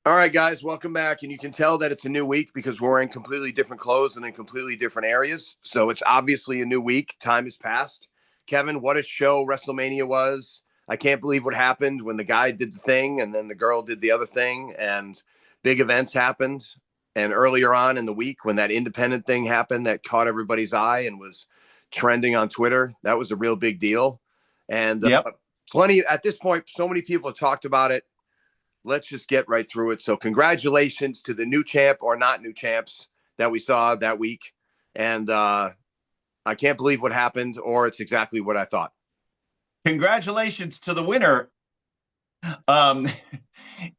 All right, guys, welcome back. And you can tell that it's a new week because we're in completely different clothes and in completely different areas. So it's obviously a new week. Time has passed. Kevin, what a show WrestleMania was. I can't believe what happened when the guy did the thing and then the girl did the other thing and big events happened. And earlier on in the week, when that independent thing happened that caught everybody's eye and was trending on Twitter, that was a real big deal. And Yep. plenty at this point, so many people have talked about it. Let's just get right through it. So, congratulations to the new champ or not new champs that we saw that week. And I can't believe what happened, or it's exactly what I thought. Congratulations to the winner. Um,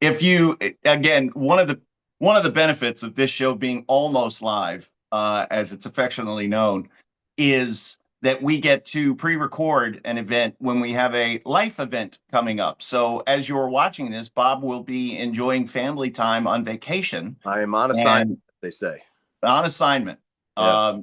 if you again, one of the benefits of this show being almost live, as it's affectionately known, is that we get to pre-record an event when we have a life event coming up. So as you're watching this, Bob will be enjoying family time on vacation I am on assignment, and they say. on assignment. Yeah.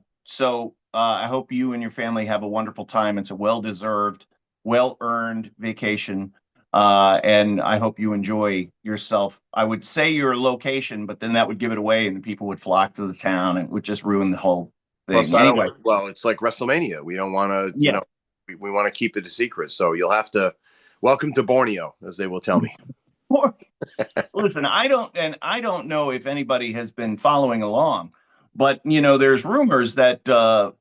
I hope you and your family have a wonderful time. It's a well-deserved, well-earned vacation. And I hope you enjoy yourself. I would say your location, but then that would give it away and people would flock to the town and it would just ruin the whole Plus, thing. I don't. Anyway, Well, it's like WrestleMania. We don't want to, yeah. we want to keep it a secret. So you'll have to welcome to Borneo, as they will tell me. Listen, I don't know if anybody has been following along, but there's rumors that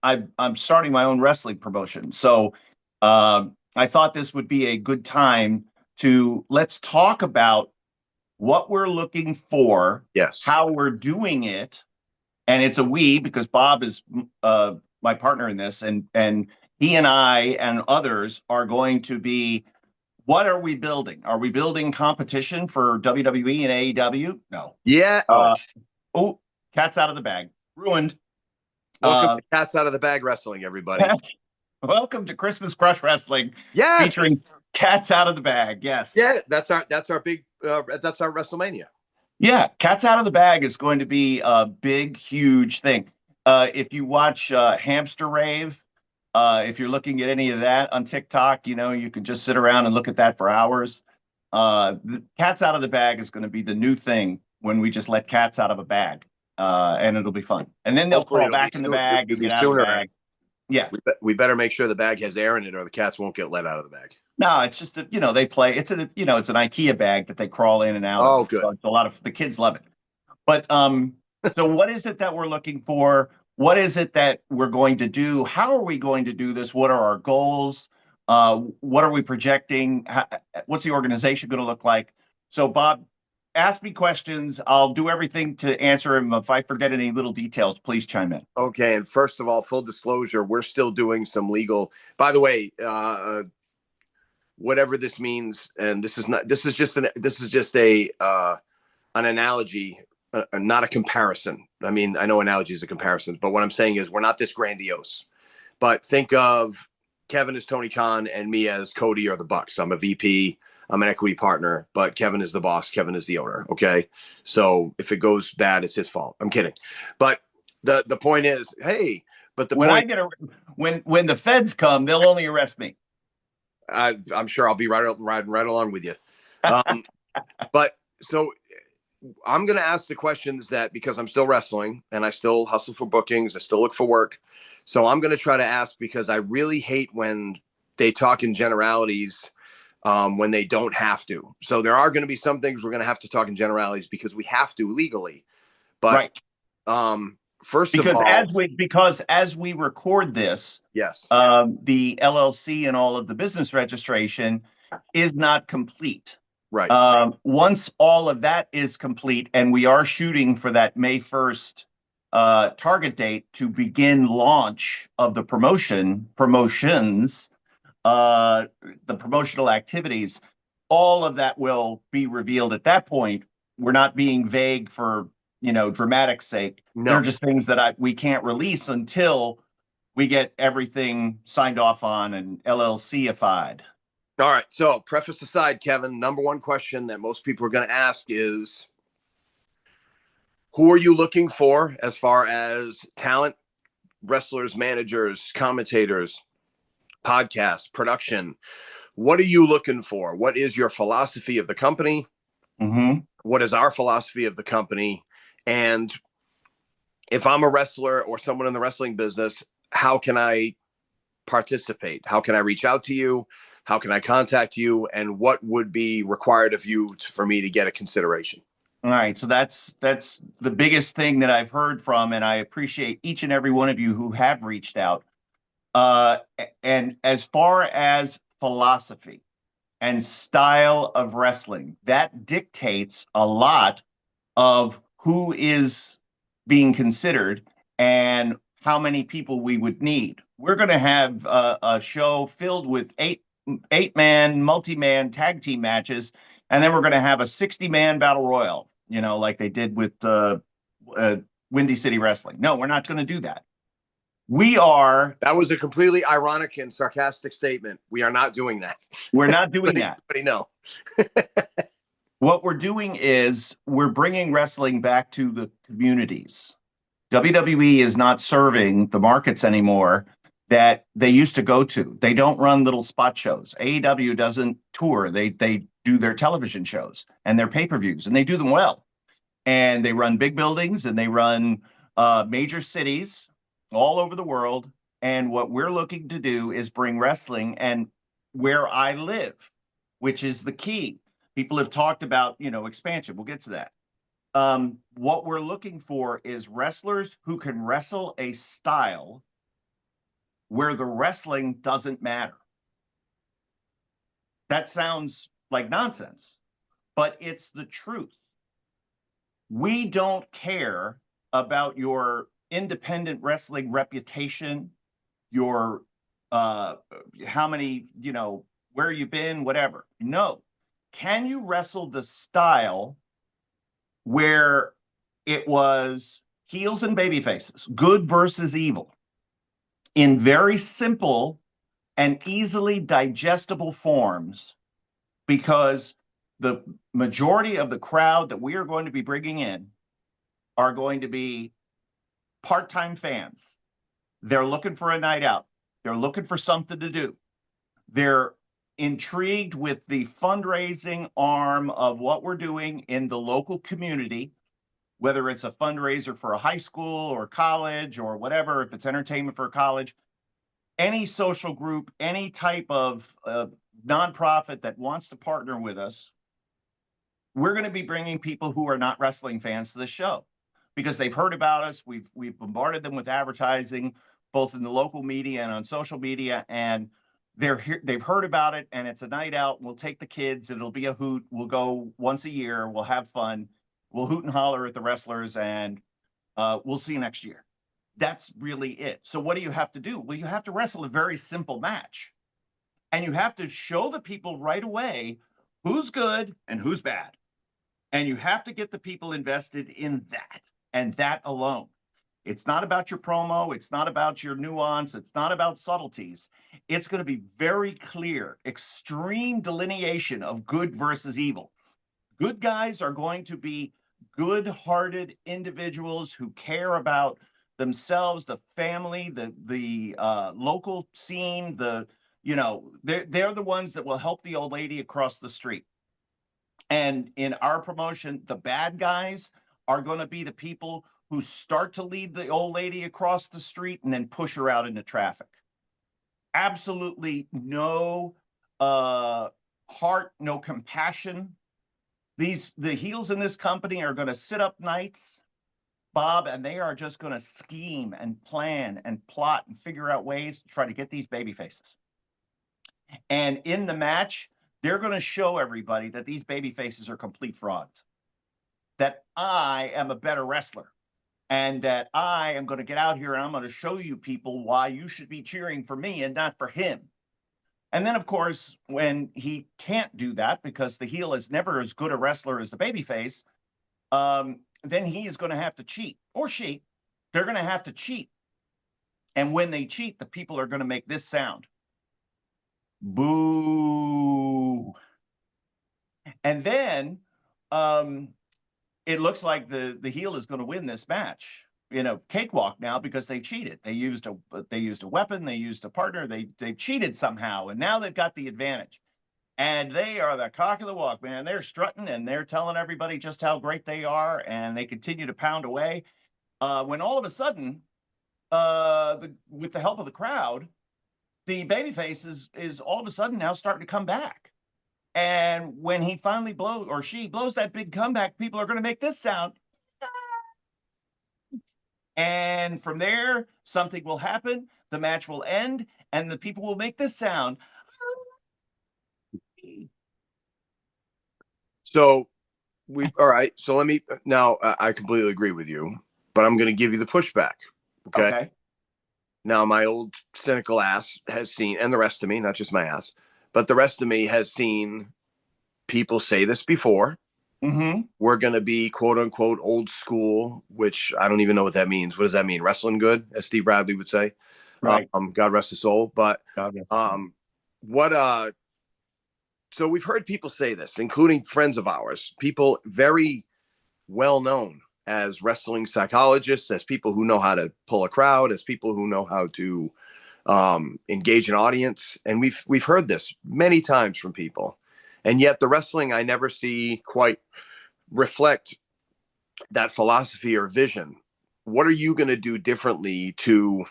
I'm starting my own wrestling promotion. So I thought this would be a good time to let's talk about what we're looking for, Yes. how we're doing it, and it's a we because Bob is my partner in this, and he and I and others are going to be. What are we building? Are we building competition for WWE and AEW? No. Yeah. Oh, Uh, oh, cat's out of the bag. Ruined. welcome Uh, to Cats Out of the Bag Wrestling, everybody. Welcome to Christmas Crush Wrestling, Yes. featuring cats out of the bag. Yes. Yeah. That's our big. That's our WrestleMania. Yeah, cats out of the bag is going to be a big, huge thing. If you watch Hamster Rave, if you're looking at any of that on TikTok, you can just sit around and look at that for hours. Cats out of the bag is going to be the new thing when we just let cats out of a bag, and it'll be fun. And then they'll Hopefully, crawl back in the bag it'll and be get out of the sooner. bag. Yeah. We better make sure the bag has air in it, or the cats won't get let out of the bag. No, it's just they play. It's an IKEA bag that they crawl in and out Oh, of. good. So it's a lot of the kids love it. But so what is it that we're looking for? What is it that we're going to do? How are we going to do this? What are our goals? What are we projecting? What's the organization going to look like? So, Bob, ask me questions. I'll do everything to answer them. If I forget any little details, please chime in. Okay, and first of all, full disclosure, we're still doing some legal. By the way, whatever this means, and this is not. This is just a an analogy, not a comparison. I mean, I know analogies are comparisons, but what I'm saying is we're not this grandiose. But think of Kevin as Tony Khan and me as Cody or the Bucks. I'm a VP. I'm an equity partner, but Kevin is the boss. Kevin is the owner. Okay, so if it goes bad, it's his fault. I'm kidding, but the point is, hey, but the When I point, get a when the feds come, they'll only arrest me. I'm sure I'll be right along with you. Um, but so I'm going to ask the questions that because I'm still wrestling and I still hustle for bookings, I still look for work. So I'm going to try to ask because I really hate when they talk in generalities when they don't have to. So there are going to be some things we're going to have to talk in generalities because we have to legally. But Right. first of Because all, as we record this, yes. the LLC and all of the business registration is not complete. Right. Once all of that is complete, and we are shooting for that May 1st target date to begin launch of the promotions, the promotional activities, all of that will be revealed at that point. We're not being vague for dramatic sake. They're No. just things that we can't release until we get everything signed off on and LLC-ified. All right. So preface aside, Kevin, number one question that most people are going to ask is who are you looking for as far as talent, wrestlers, managers, commentators, podcasts, production? What are you looking for? What is your philosophy of the company? Mm-hmm. what is our philosophy of the company, and if I'm a wrestler or someone in the wrestling business, how can I participate? How can I reach out to you? How can I contact you? And what would be required of you for me to get a consideration? All right, so that's the biggest thing that I've heard from, and I appreciate each and every one of you who have reached out. And as far as philosophy and style of wrestling, that dictates a lot of who is being considered and how many people we would need. We're going to have a show filled with eight-man, multi-man tag team matches, and then we're going to have a 60-man battle royal, like they did with Windy City Wrestling. No, we're not going to do that. That was a completely ironic and sarcastic statement. We are not doing that. We're not doing that. But no. What we're doing is we're bringing wrestling back to the communities. WWE is not serving the markets anymore that they used to go to. They don't run little spot shows. AEW doesn't tour. They do their television shows and their pay-per-views, and they do them well. And they run big buildings, and they run major cities all over the world. And what we're looking to do is bring wrestling and where I live, which is the key. People have talked about, expansion. We'll get to that. What we're looking for is wrestlers who can wrestle a style where the wrestling doesn't matter. That sounds like nonsense, but it's the truth. We don't care about your independent wrestling reputation, your how many, where you've been, whatever. No. Can you wrestle the style where it was heels and baby faces, good versus evil, in very simple and easily digestible forms? Because the majority of the crowd that we are going to be bringing in are going to be part-time fans. They're looking for a night out. They're looking for something to do. They're intrigued with the fundraising arm of what we're doing in the local community, whether it's a fundraiser for a high school or college or whatever, if it's entertainment for a college, any social group, any type of nonprofit that wants to partner with us, we're going to be bringing people who are not wrestling fans to the show because they've heard about us. We've bombarded them with advertising, both in the local media and on social media, and they've heard about it, and it's a night out. We'll take the kids. It'll be a hoot. We'll go once a year. We'll have fun. We'll hoot and holler at the wrestlers, and we'll see you next year. That's really it. So what do you have to do? Well, you have to wrestle a very simple match, and you have to show the people right away who's good and who's bad. And you have to get the people invested in that and that alone. It's not about your promo. It's not about your nuance. It's not about subtleties. It's going to be very clear, extreme delineation of good versus evil. Good guys are going to be good-hearted individuals who care about themselves, the family, the local scene. They're the ones that will help the old lady across the street. And in our promotion, the bad guys are going to be the people who start to lead the old lady across the street and then push her out into traffic. Absolutely no heart, no compassion. The heels in this company are going to sit up nights, Bob, and they are just going to scheme and plan and plot and figure out ways to try to get these baby faces. And in the match, they're going to show everybody that these baby faces are complete frauds, that I am a better wrestler, and that I am going to get out here and I'm going to show you people why you should be cheering for me and not for him. And then, of course, when he can't do that because the heel is never as good a wrestler as the babyface, then he's going to have to cheat, or she. They're going to have to cheat. And when they cheat, the people are going to make this sound. Boo. And then it looks like the heel is going to win this match. Cakewalk now because they cheated. They used a weapon, they used a partner, they cheated somehow, and now they've got the advantage. And they are the cock of the walk, man. They're strutting and they're telling everybody just how great they are, and they continue to pound away. When all of a sudden, with the help of the crowd, the babyface is all of a sudden now starting to come back. And when he finally blows, or she blows that big comeback, people are going to make this sound. And from there, something will happen. The match will end, and the people will make this sound. So all right. So let me now. I completely agree with you, but I'm going to give you the pushback. Okay. Okay. Now, my old cynical ass has seen, and the rest of me, not just my ass, but the rest of me has seen people say this before. Mm-hmm. We're going to be quote unquote old school, which I don't even know what that means. What does that mean? Wrestling good, as Steve Bradley would say. Right. God rest his soul. But God rest his soul. what so we've heard people say this, including friends of ours, people very well known as wrestling psychologists, as people who know how to pull a crowd, as people who know how to engage an audience. And we've heard this many times from people. And yet the wrestling I never see quite reflect that philosophy or vision. What are you going to do differently to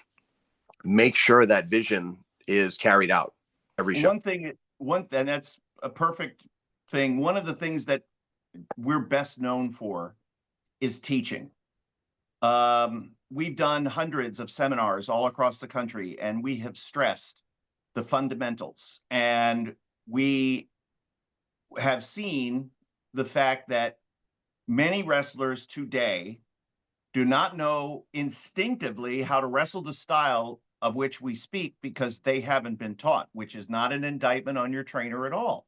make sure that vision is carried out every show? And that's a perfect thing. One of the things that we're best known for is teaching. We've done hundreds of seminars all across the country, and we have stressed the fundamentals. And we have seen the fact that many wrestlers today do not know instinctively how to wrestle the style of which we speak because they haven't been taught, which is not an indictment on your trainer at all.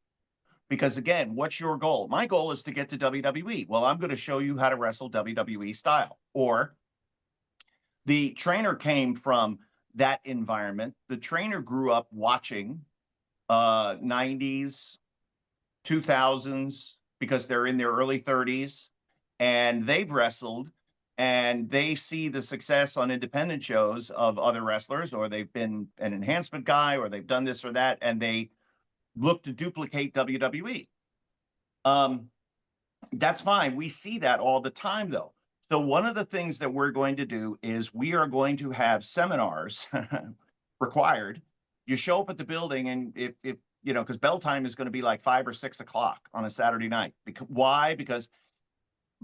Because again, what's your goal? My goal is to get to WWE. Well, I'm going to show you how to wrestle WWE style. Or the trainer came from that environment. The trainer grew up watching 90s, 2000s, because they're in their early 30s and they've wrestled and they see the success on independent shows of other wrestlers, or they've been an enhancement guy, or they've done this or that, and they look to duplicate WWE. That's fine. We see that all the time, though. So one of the things that we're going to do is we are going to have seminars required. You show up at the building, and if you know, because bell time is going to be like 5 or 6 o'clock on a Saturday night. Why? Because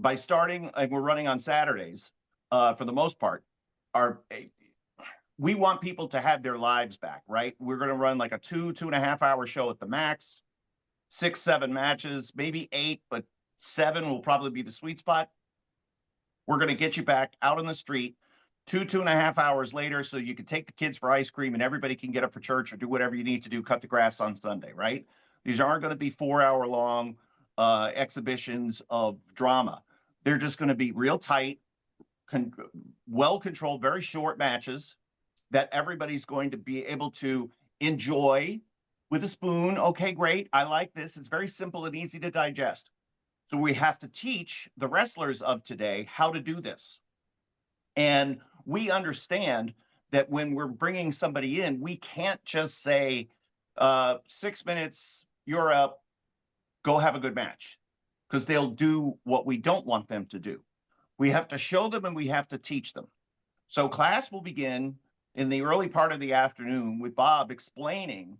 by starting, like, we're running on Saturdays for the most part, we want people to have their lives back, right? We're going to run like a 2.5 hour show at the max, 6, 7 matches, maybe 8, but 7 will probably be the sweet spot. We're going to get you back out on the street 2.5 hours later, so you can take the kids for ice cream and everybody can get up for church or do whatever you need to do, cut the grass on Sunday, right? These aren't going to be 4-hour long exhibitions of drama. They're just going to be real tight, well-controlled, very short matches that everybody's going to be able to enjoy with a spoon. Okay, great. I like this. It's very simple and easy to digest. So we have to teach the wrestlers of today how to do this. And we understand that when we're bringing somebody in, we can't just say, 6 minutes, you're up, go have a good match, because they'll do what we don't want them to do. We have to show them and we have to teach them. So class will begin in the early part of the afternoon with Bob explaining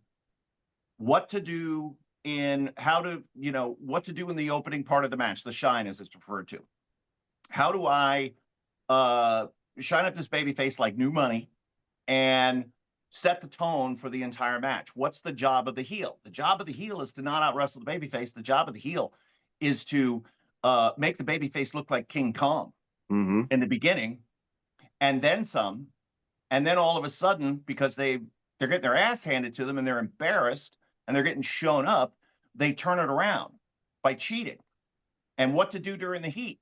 what to do in how to, what to do in the opening part of the match, the shine as it's referred to. How do I shine up this baby face like new money and set the tone for the entire match? What's the job of the heel? The job of the heel is to not out wrestle the baby face. The job of the heel is to make the baby face look like King Kong in the beginning, and then some. And then all of a sudden, because they're getting their ass handed to them and they're embarrassed and they're getting shown up, they turn it around by cheating. And what to do during the heat?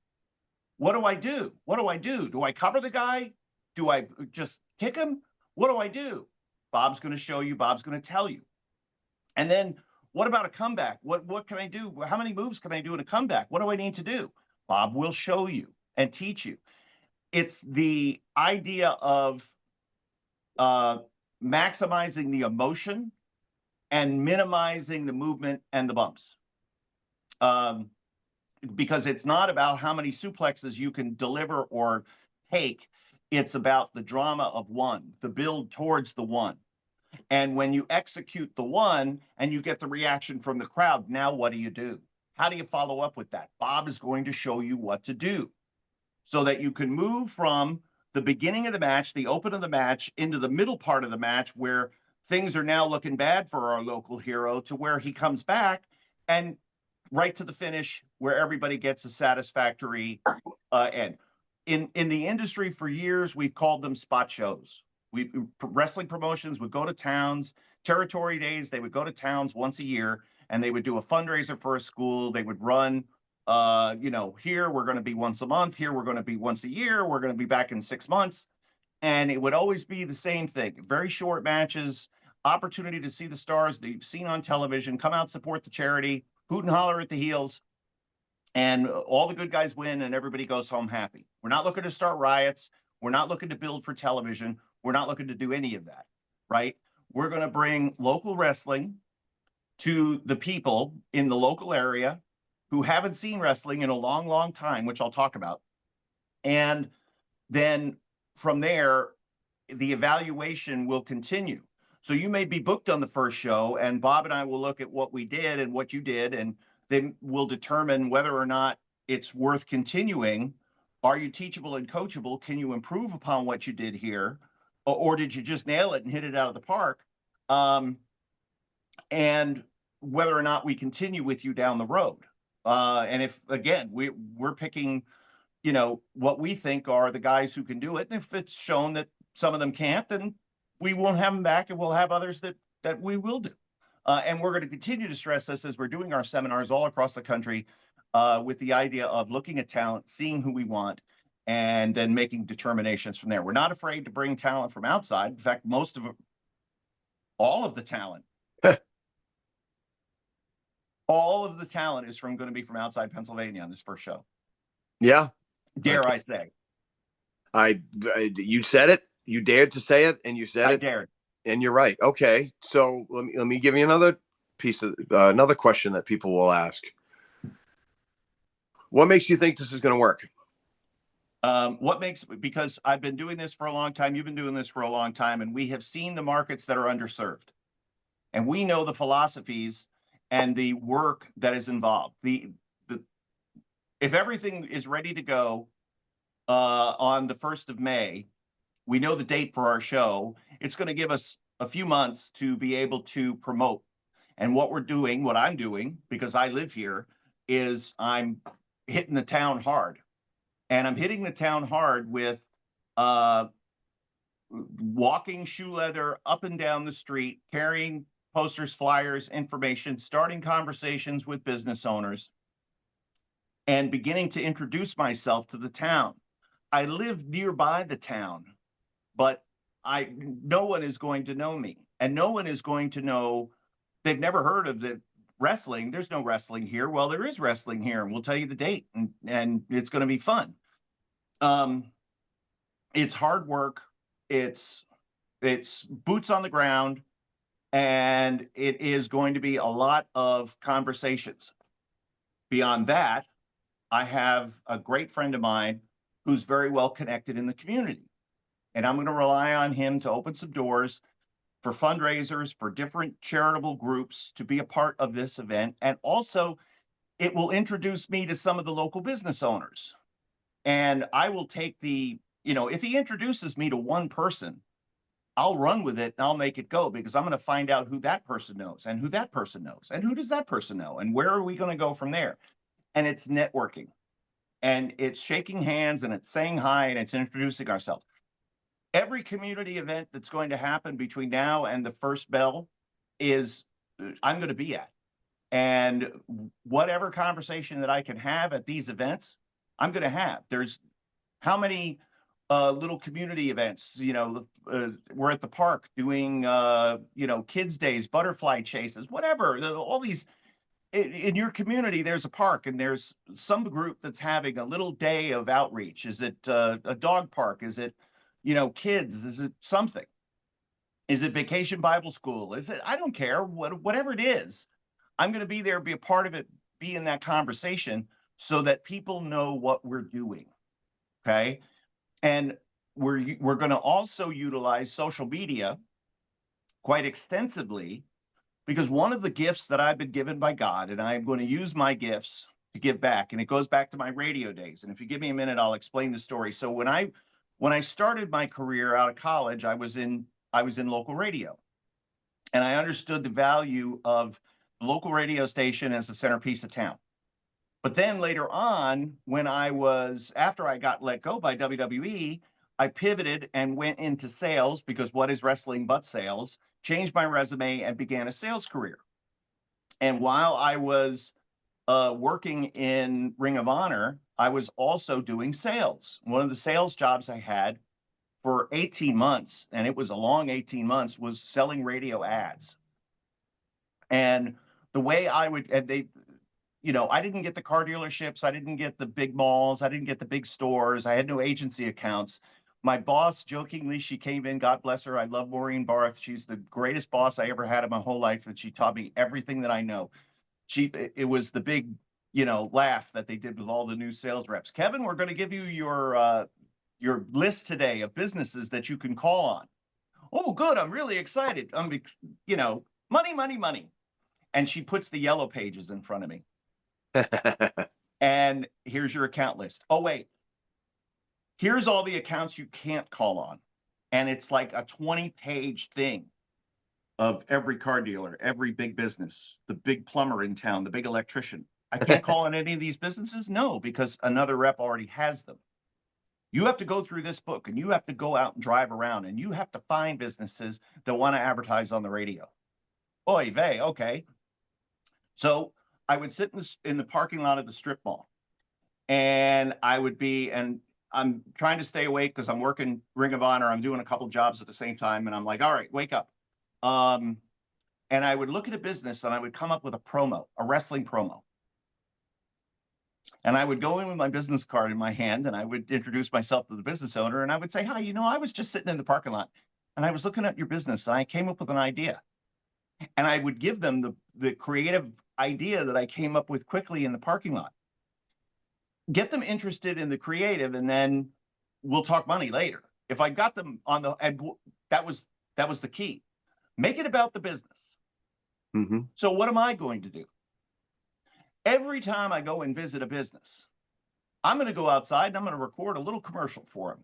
What do I do? What do I do? Do I cover the guy? Do I just kick him? What do I do? Bob's going to show you. Bob's going to tell you. And then what about a comeback? What can I do? How many moves can I do in a comeback? What do I need to do? Bob will show you and teach you. It's the idea of maximizing the emotion and minimizing the movement and the bumps. Because it's not about how many suplexes you can deliver or take. It's about the drama of one, the build towards the one. And when you execute the one and you get the reaction from the crowd, now what do? How do you follow up with that? Bob is going to show you what to do so that you can move from the beginning of the match, the open of the match, into the middle part of the match where things are now looking bad for our local hero, to where he comes back and right to the finish where everybody gets a satisfactory end. In the industry for years, we've called them spot shows. Wrestling promotions would go to towns, territory days, they would go to towns once a year, and they would do a fundraiser for a school. They would run, here we're going to be once a month, here we're going to be once a year, we're going to be back in 6 months. And it would always be the same thing, very short matches, opportunity to see the stars that you've seen on television, come out, support the charity, hoot and holler at the heels, and all the good guys win and everybody goes home happy. We're not looking to start riots. We're not looking to build for television. We're not looking to do any of that, right? We're going to bring local wrestling to the people in the local area who haven't seen wrestling in a long, long time, which I'll talk about. And then from there, the evaluation will continue. So you may be booked on the first show, and Bob and I will look at what we did and what you did, and then we'll determine whether or not it's worth continuing. Are you teachable and coachable? Can you improve upon what you did here? Or did you just nail it and hit it out of the park? And whether or not we continue with you down the road. And if, again, we're picking, what we think are the guys who can do it. And if it's shown that some of them can't, then we won't have them back, and we'll have others that we will do. And we're going to continue to stress this as we're doing our seminars all across the country, with the idea of looking at talent, seeing who we want, and then making determinations from there. We're not afraid to bring talent from outside. In fact, all of the talent is going to be from outside Pennsylvania on this first show. Yeah. Dare I say. You said it. You dared to say it, and you said it. I dared. And you're right. Okay. So let me give you another piece of another question that people will ask. What makes you think this is going to work? Because I've been doing this for a long time. You've been doing this for a long time, and we have seen the markets that are underserved, and we know the philosophies and the work that is involved. If everything is ready to go on the 1st of May, we know the date for our show. It's going to give us a few months to be able to promote. And what I'm doing, because I live here, is I'm hitting the town hard. And I'm hitting the town hard with walking shoe leather up and down the street, carrying posters, flyers, information, starting conversations with business owners, and beginning to introduce myself to the town. I live nearby the town, but no one is going to know me, and no one is going to know. They've never heard of the wrestling. There's no wrestling here. Well, there is wrestling here, and we'll tell you the date, and it's going to be fun. It's hard work. It's boots on the ground, and it is going to be a lot of conversations. Beyond that, I have a great friend of mine who's very well connected in the community, and I'm going to rely on him to open some doors for fundraisers, for different charitable groups to be a part of this event. And also, it will introduce me to some of the local business owners. And I will take if he introduces me to one person, I'll run with it and I'll make it go, because I'm going to find out who that person knows and who that person knows and who does that person know and where are we going to go from there. And it's networking, and it's shaking hands, and it's saying hi, and it's introducing ourselves. Every community event that's going to happen between now and the first bell I'm going to be at. And whatever conversation that I can have at these events, I'm going to have. There's how many little community events, we're at the park doing, kids' days, butterfly chases, whatever, all these. In your community, there's a park, and there's some group that's having a little day of outreach. Is it a dog park? Is it, kids? Is it something? Is it Vacation Bible School? Is it, I don't care, whatever it is, I'm going to be there, be a part of it, be in that conversation so that people know what we're doing. Okay. And we're going to also utilize social media quite extensively, because one of the gifts that I've been given by God, and I'm going to use my gifts to give back, and it goes back to my radio days. And if you give me a minute, I'll explain the story. So when I started my career out of college, I was in local radio, and I understood the value of the local radio station as the centerpiece of town. But then later on, after I got let go by WWE, I pivoted and went into sales, because what is wrestling but sales? Changed my resume and began a sales career. And while I was working in Ring of Honor, I was also doing sales. One of the sales jobs I had for 18 months, and it was a long 18 months, was selling radio ads. And the way I didn't get the car dealerships, I didn't get the big malls, I didn't get the big stores, I had no agency accounts. My boss, jokingly, she came in, God bless her, I love Maureen Barth. She's the greatest boss I ever had in my whole life, and she taught me everything that I know. It was the big, laugh that they did with all the new sales reps. Kevin, we're going to give you your list today of businesses that you can call on. Oh, good. I'm really excited. Money, money, money. And she puts the yellow pages in front of me. And here's your account list. Oh, wait. Here's all the accounts you can't call on. And it's like a 20-page thing of every car dealer, every big business, the big plumber in town, the big electrician. I can't call on any of these businesses? No, because another rep already has them. You have to go through this book, and you have to go out and drive around, and you have to find businesses that want to advertise on the radio. Oy vey, okay. So I would sit in the parking lot of the strip mall, and I'm trying to stay awake because I'm working Ring of Honor. I'm doing a couple jobs at the same time, and I'm like, all right, wake up. And I would look at a business, and I would come up with a wrestling promo. And I would go in with my business card in my hand, and I would introduce myself to the business owner, and I would say, hi, I was just sitting in the parking lot, and I was looking at your business, and I came up with an idea. And I would give them the creative idea that I came up with quickly in the parking lot. Get them interested in the creative, and then we'll talk money later. If I got them that was the key. Make it about the business. Mm-hmm. So what am I going to do? Every time I go and visit a business, I'm going to go outside and I'm going to record a little commercial for them.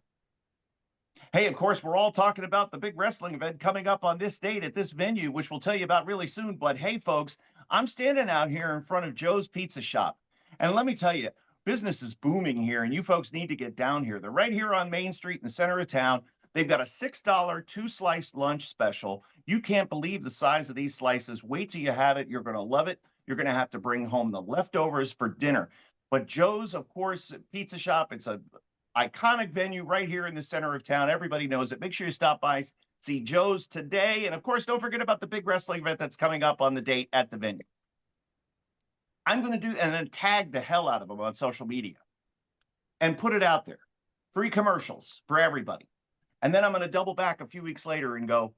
Hey, of course, we're all talking about the big wrestling event coming up on this date at this venue, which we'll tell you about really soon. But hey, folks, I'm standing out here in front of Joe's Pizza Shop. And let me tell you, business is booming here, and you folks need to get down here. They're right here on Main Street in the center of town. They've got a $6 2-slice lunch special. You can't believe the size of these slices. Wait till you have it. You're going to love it. You're going to have to bring home the leftovers for dinner. But Joe's, of course, Pizza Shop, it's a iconic venue right here in the center of town. Everybody knows it. Make sure you stop by, see Joe's today. And of course, don't forget about the big wrestling event that's coming up on the date at the venue. I'm going to do, and then tag the hell out of them on social media and put it out there. Free commercials for everybody. And then I'm going to double back a few weeks later and go,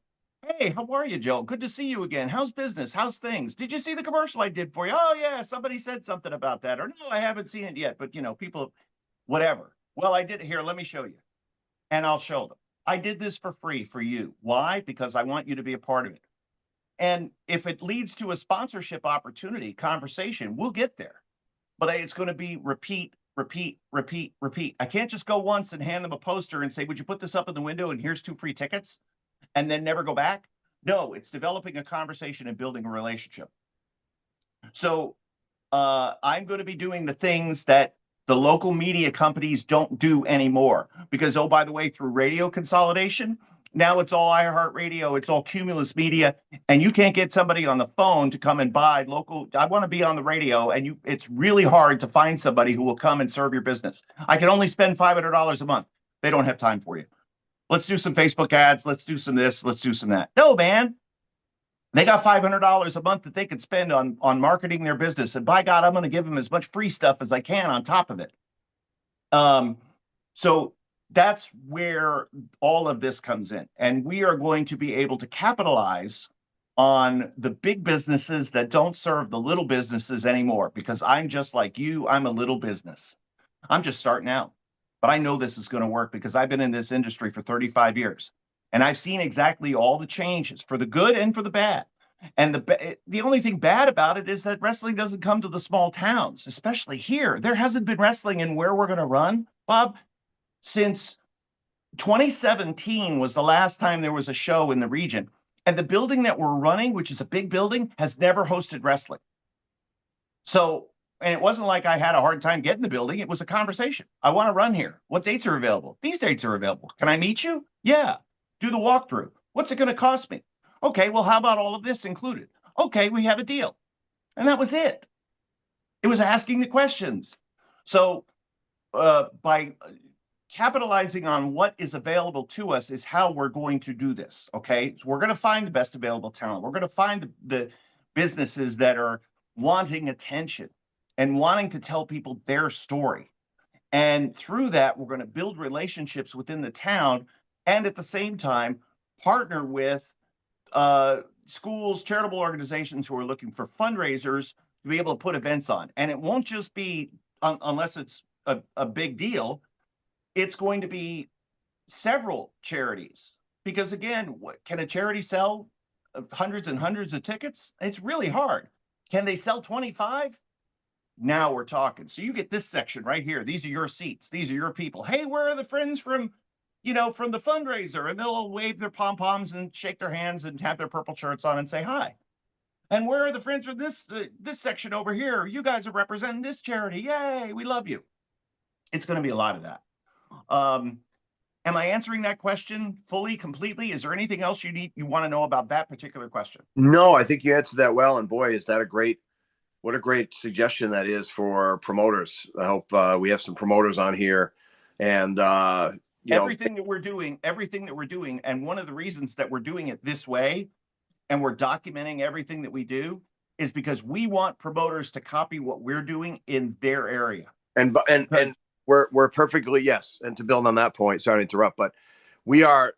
hey, how are you, Joe? Good to see you again. How's business? How's things? Did you see the commercial I did for you? Oh, yeah, somebody said something about that. Or no, I haven't seen it yet. But, people, whatever. Well, I did. Here, let me show you. And I'll show them. I did this for free for you. Why? Because I want you to be a part of it. And if it leads to a sponsorship opportunity, conversation, we'll get there. But it's going to be repeat, repeat, repeat, repeat. I can't just go once and hand them a poster and say, would you put this up in the window and here's 2 free tickets, and then never go back? No, it's developing a conversation and building a relationship. So I'm going to be doing the things that the local media companies don't do anymore, because, oh, by the way, through radio consolidation, now it's all iHeartRadio, it's all Cumulus Media, and you can't get somebody on the phone to come and buy local. I want to be on the radio, and it's really hard to find somebody who will come and serve your business. I can only spend $500 a month. They don't have time for you. Let's do some Facebook ads. Let's do some this. Let's do some that. No, man. They got $500 a month that they could spend on marketing their business. And by God, I'm going to give them as much free stuff as I can on top of it. So that's where all of this comes in. And we are going to be able to capitalize on the big businesses that don't serve the little businesses anymore, because I'm just like you, I'm a little business. I'm just starting out, but I know this is going to work because I've been in this industry for 35 years and I've seen exactly all the changes for the good and for the bad. And the only thing bad about it is that wrestling doesn't come to the small towns, especially here. There hasn't been wrestling in where we're going to run, Bob, since 2017 was the last time there was a show in the region. And the building that we're running, which is a big building, has never hosted wrestling. So, and it wasn't like I had a hard time getting the building. It was a conversation. I want to run here. What dates are available? These dates are available. Can I meet you? Yeah. Do the walkthrough. What's it going to cost me? Okay, well, how about all of this included? Okay, we have a deal. And that was it. It was asking the questions. So by capitalizing on what is available to us is how we're going to do this. Okay, so we're going to find the best available talent. We're going to find the businesses that are wanting attention and wanting to tell people their story. And through that, we're going to build relationships within the town and at the same time partner with schools, charitable organizations who are looking for fundraisers to be able to put events on. And it won't just be, unless it's a big deal, it's going to be several charities. Because again, can a charity sell hundreds and hundreds of tickets? It's really hard. Can they sell 25? Now we're talking. So you get this section right here. These are your seats. These are your people. Hey, where are the friends from, from the fundraiser? And they'll wave their pom-poms and shake their hands and have their purple shirts on and say hi. And where are the friends from this section over here? You guys are representing this charity. Yay, we love you. It's going to be a lot of that. Am I answering that question fully, completely? Is there anything else you want to know about that particular question? No, I think you answered that well. And boy, is that what a great suggestion that is for promoters. I hope we have some promoters on here. And everything that we're doing, and one of the reasons that we're doing it this way and we're documenting everything that we do is because we want promoters to copy what we're doing in their area. And we're perfectly, yes. And to build on that point, sorry to interrupt, but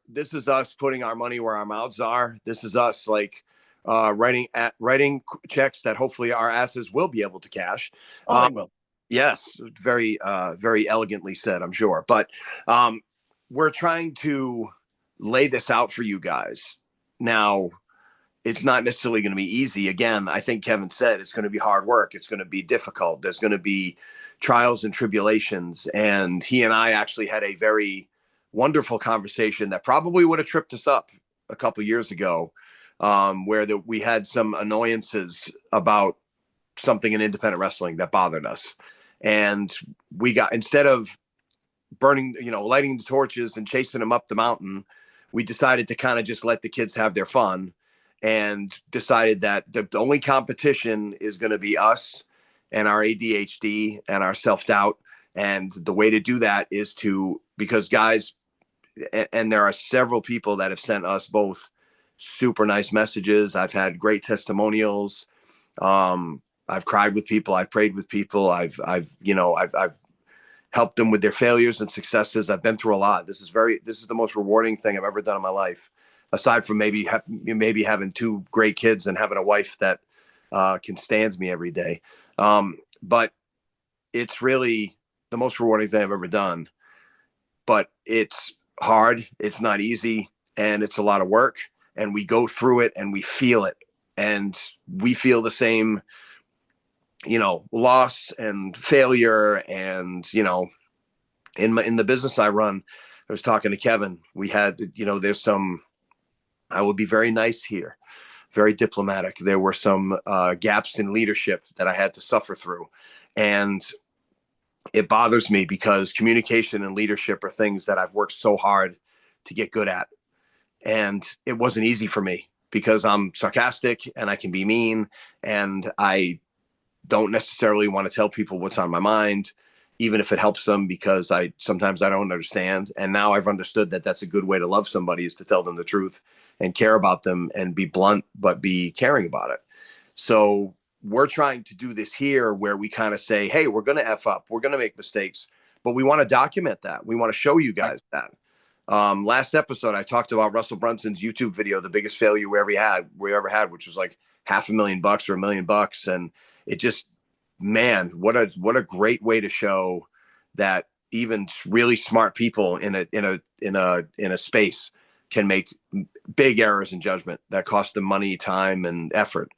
this is us putting our money where our mouths are. This is us writing checks that hopefully our asses will be able to cash. They will. Yes. Very, very elegantly said, I'm sure. But we're trying to lay this out for you guys. Now, it's not necessarily going to be easy. Again, I think Kevin said it's going to be hard work. It's going to be difficult. There's going to be trials and tribulations. And he and I actually had a very wonderful conversation that probably would have tripped us up a couple of years ago, where we had some annoyances about something in independent wrestling that bothered us. And instead of lighting the torches and chasing them up the mountain, we decided to kind of just let the kids have their fun and decided that the only competition is going to be us and our ADHD and our self-doubt. And the way to do that is because guys, and there are several people that have sent us both super nice messages. I've had great testimonials. I've cried with people. I've prayed with people. I've helped them with their failures and successes. I've been through a lot. This is the most rewarding thing I've ever done in my life, aside from maybe having two great kids and having a wife that can stand me every day. But it's really the most rewarding thing I've ever done. But it's hard. It's not easy. And it's a lot of work. And we go through it and we feel it. And we feel the same, loss and failure. And, in the business I run, I was talking to Kevin. We had, I will be very nice here, very diplomatic. There were some gaps in leadership that I had to suffer through. And it bothers me because communication and leadership are things that I've worked so hard to get good at. And it wasn't easy for me because I'm sarcastic and I can be mean. And I don't necessarily want to tell people what's on my mind, even if it helps them, because sometimes I don't understand. And now I've understood that that's a good way to love somebody, is to tell them the truth and care about them and be blunt, but be caring about it. So we're trying to do this here where we kind of say, hey, we're going to F up. We're going to make mistakes, but we want to document that. We want to show you guys that. Last episode, I talked about Russell Brunson's YouTube video, the biggest failure we ever had, which was like $500,000 or $1 million. And it just, man, what a great way to show that even really smart people in a space can make big errors in judgment that cost them money, time, and effort.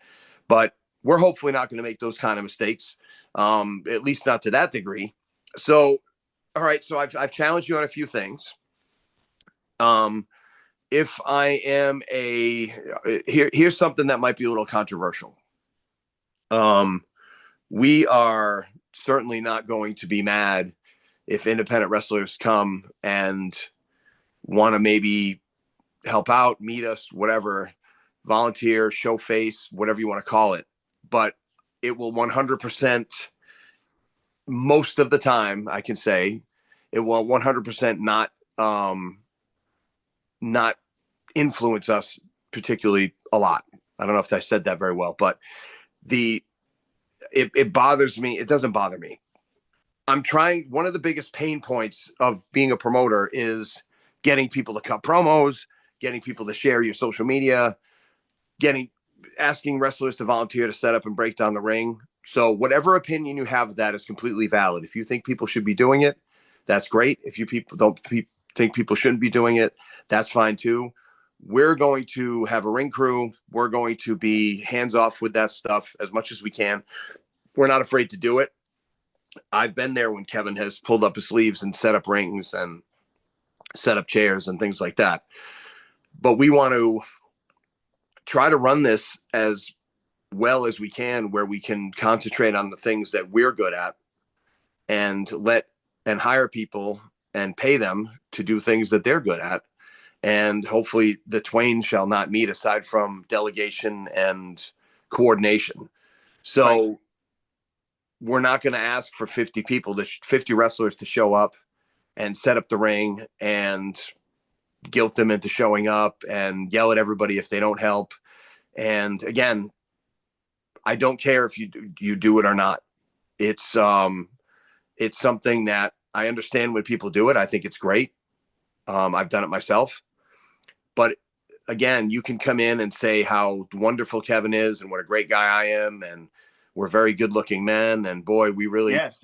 But we're hopefully not going to make those kind of mistakes, at least not to that degree. So, all right. So I've challenged you on a few things. If I am here's something that might be a little controversial. We are certainly not going to be mad if independent wrestlers come and want to maybe help out, meet us, whatever, volunteer, show face, whatever you want to call it. But it will 100%, most of the time, I can say, it will 100% not influence us particularly a lot. I don't know if I said that very well, but it bothers me. It doesn't bother me. One of the biggest pain points of being a promoter is getting people to cut promos, getting people to share your social media, asking wrestlers to volunteer to set up and break down the ring. So whatever opinion you have of that is completely valid. If you think people should be doing it, that's great. If you people don't think people shouldn't be doing it, that's fine too. We're going to have a ring crew. We're going to be hands off with that stuff as much as we can. We're not afraid to do it. I've been there when Kevin has pulled up his sleeves and set up rings and set up chairs and things like that. But we want to try to run this as well as we can, where we can concentrate on the things that we're good at and hire people and pay them to do things that they're good at. And hopefully the twain shall not meet, aside from delegation and coordination. So right. We're not going to ask for 50 wrestlers to show up and set up the ring and guilt them into showing up and yell at everybody if they don't help. And again, I don't care if you do it or not. It's something that I understand when people do it. I think it's great. I've done it myself. But again, you can come in and say how wonderful Kevin is and what a great guy I am, and we're very good looking men. And boy, we really, yes,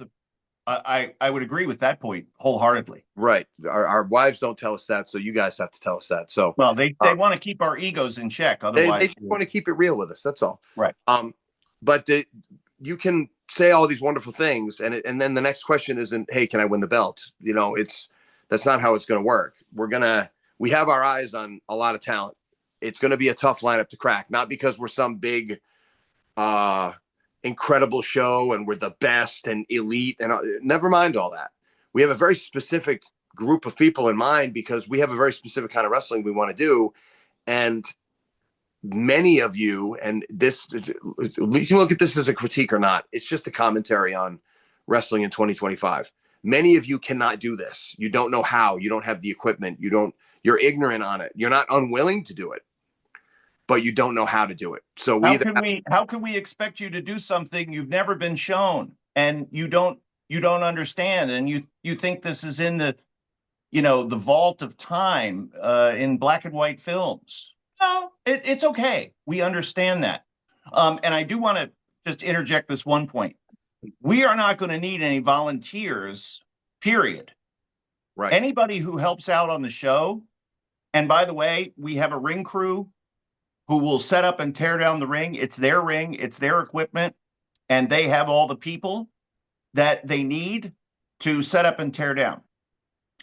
I would agree with that point wholeheartedly. Right. Our wives don't tell us that, so you guys have to tell us that. So well, they want to keep our egos in check. Otherwise, they just want to keep it real with us. That's all. Right. But you can say all these wonderful things, and then the next question isn't, hey, can I win the belt? That's not how it's going to work. We have our eyes on a lot of talent. It's going to be a tough lineup to crack, not because we're some big, incredible show and we're the best and elite, and never mind all that. We have a very specific group of people in mind because we have a very specific kind of wrestling we want to do. And many of you, and this, you can look at this as a critique or not, it's just a commentary on wrestling in 2025. Many of you cannot do this. You don't know how. You don't have the equipment. You're ignorant on it. You're not unwilling to do it, but you don't know how to do it. So how can we expect you to do something you've never been shown and you don't understand, and you think this is in the vault of time in black and white films? No, it's okay. We understand that. And I do want to just interject this one point. We are not going to need any volunteers, period. Right. Anybody who helps out on the show, and by the way, we have a ring crew who will set up and tear down the ring. It's their ring, it's their equipment, and they have all the people that they need to set up and tear down.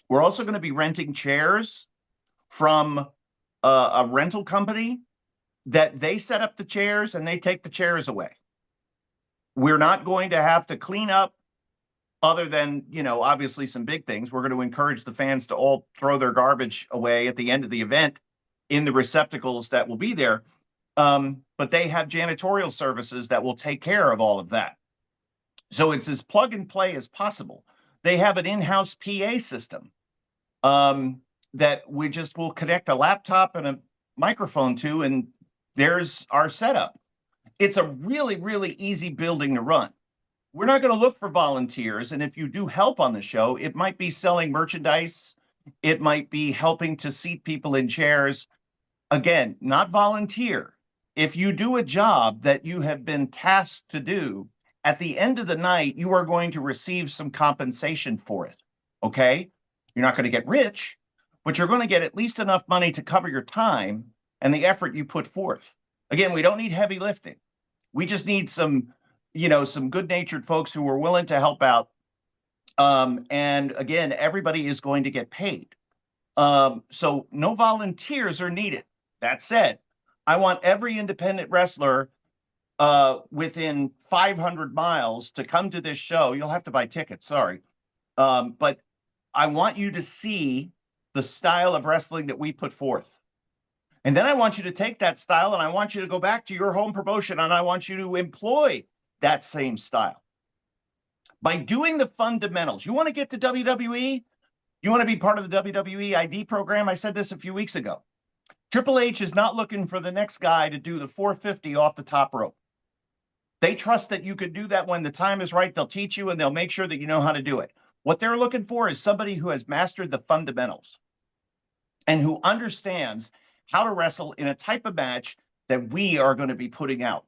We're also going to be renting chairs from a rental company that they set up the chairs and they take the chairs away. We're not going to have to clean up, other than, obviously some big things. We're going to encourage the fans to all throw their garbage away at the end of the event in the receptacles that will be there. But they have janitorial services that will take care of all of that. So it's as plug and play as possible. They have an in-house PA system that we just will connect a laptop and a microphone to, and there's our setup. It's a really, really easy building to run. we're not going to look for volunteers. And if you do help on the show, it might be selling merchandise. It might be helping to seat people in chairs. Again, not volunteer. If you do a job that you have been tasked to do, at the end of the night, you are going to receive some compensation for it. Okay? You're not going to get rich, but you're going to get at least enough money to cover your time and the effort you put forth. Again, we don't need heavy lifting. We just need some, some good-natured folks who are willing to help out. And again, everybody is going to get paid. So no volunteers are needed. That said, I want every independent wrestler within 500 miles to come to this show. You'll have to buy tickets, sorry. But I want you to see the style of wrestling that we put forth. And then I want you to take that style and I want you to go back to your home promotion and I want you to employ that same style. By doing the fundamentals, you want to get to WWE? You want to be part of the WWE ID program? I said this a few weeks ago. Triple H is not looking for the next guy to do the 450 off the top rope. They trust that you could do that when the time is right. They'll teach you and they'll make sure that you know how to do it. What they're looking for is somebody who has mastered the fundamentals and who understands how to wrestle in a type of match that we are going to be putting out,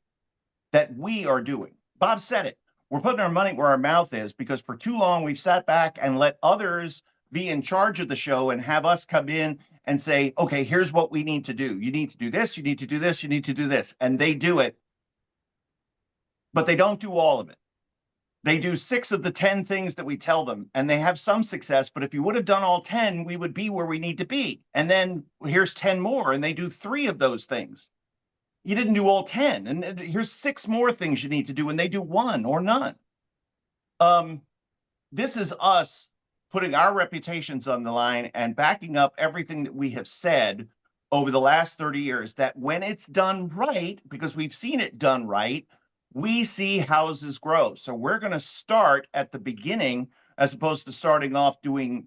that we are doing. Bob said it. We're putting our money where our mouth is because for too long we've sat back and let others be in charge of the show and have us come in and say, okay, here's what we need to do. You need to do this, you need to do this, you need to do this. And they do it, but they don't do all of it. They do 6 of the 10 things that we tell them, and they have some success. But if you would have done all 10, we would be where we need to be. And then here's 10 more, and they do 3 of those things. You didn't do all 10, and here's 6 more things you need to do, and they do 1 or none. This is us putting our reputations on the line and backing up everything that we have said over the last 30 years, that when it's done right, because we've seen it done right, we see houses grow. So we're going to start at the beginning as opposed to starting off doing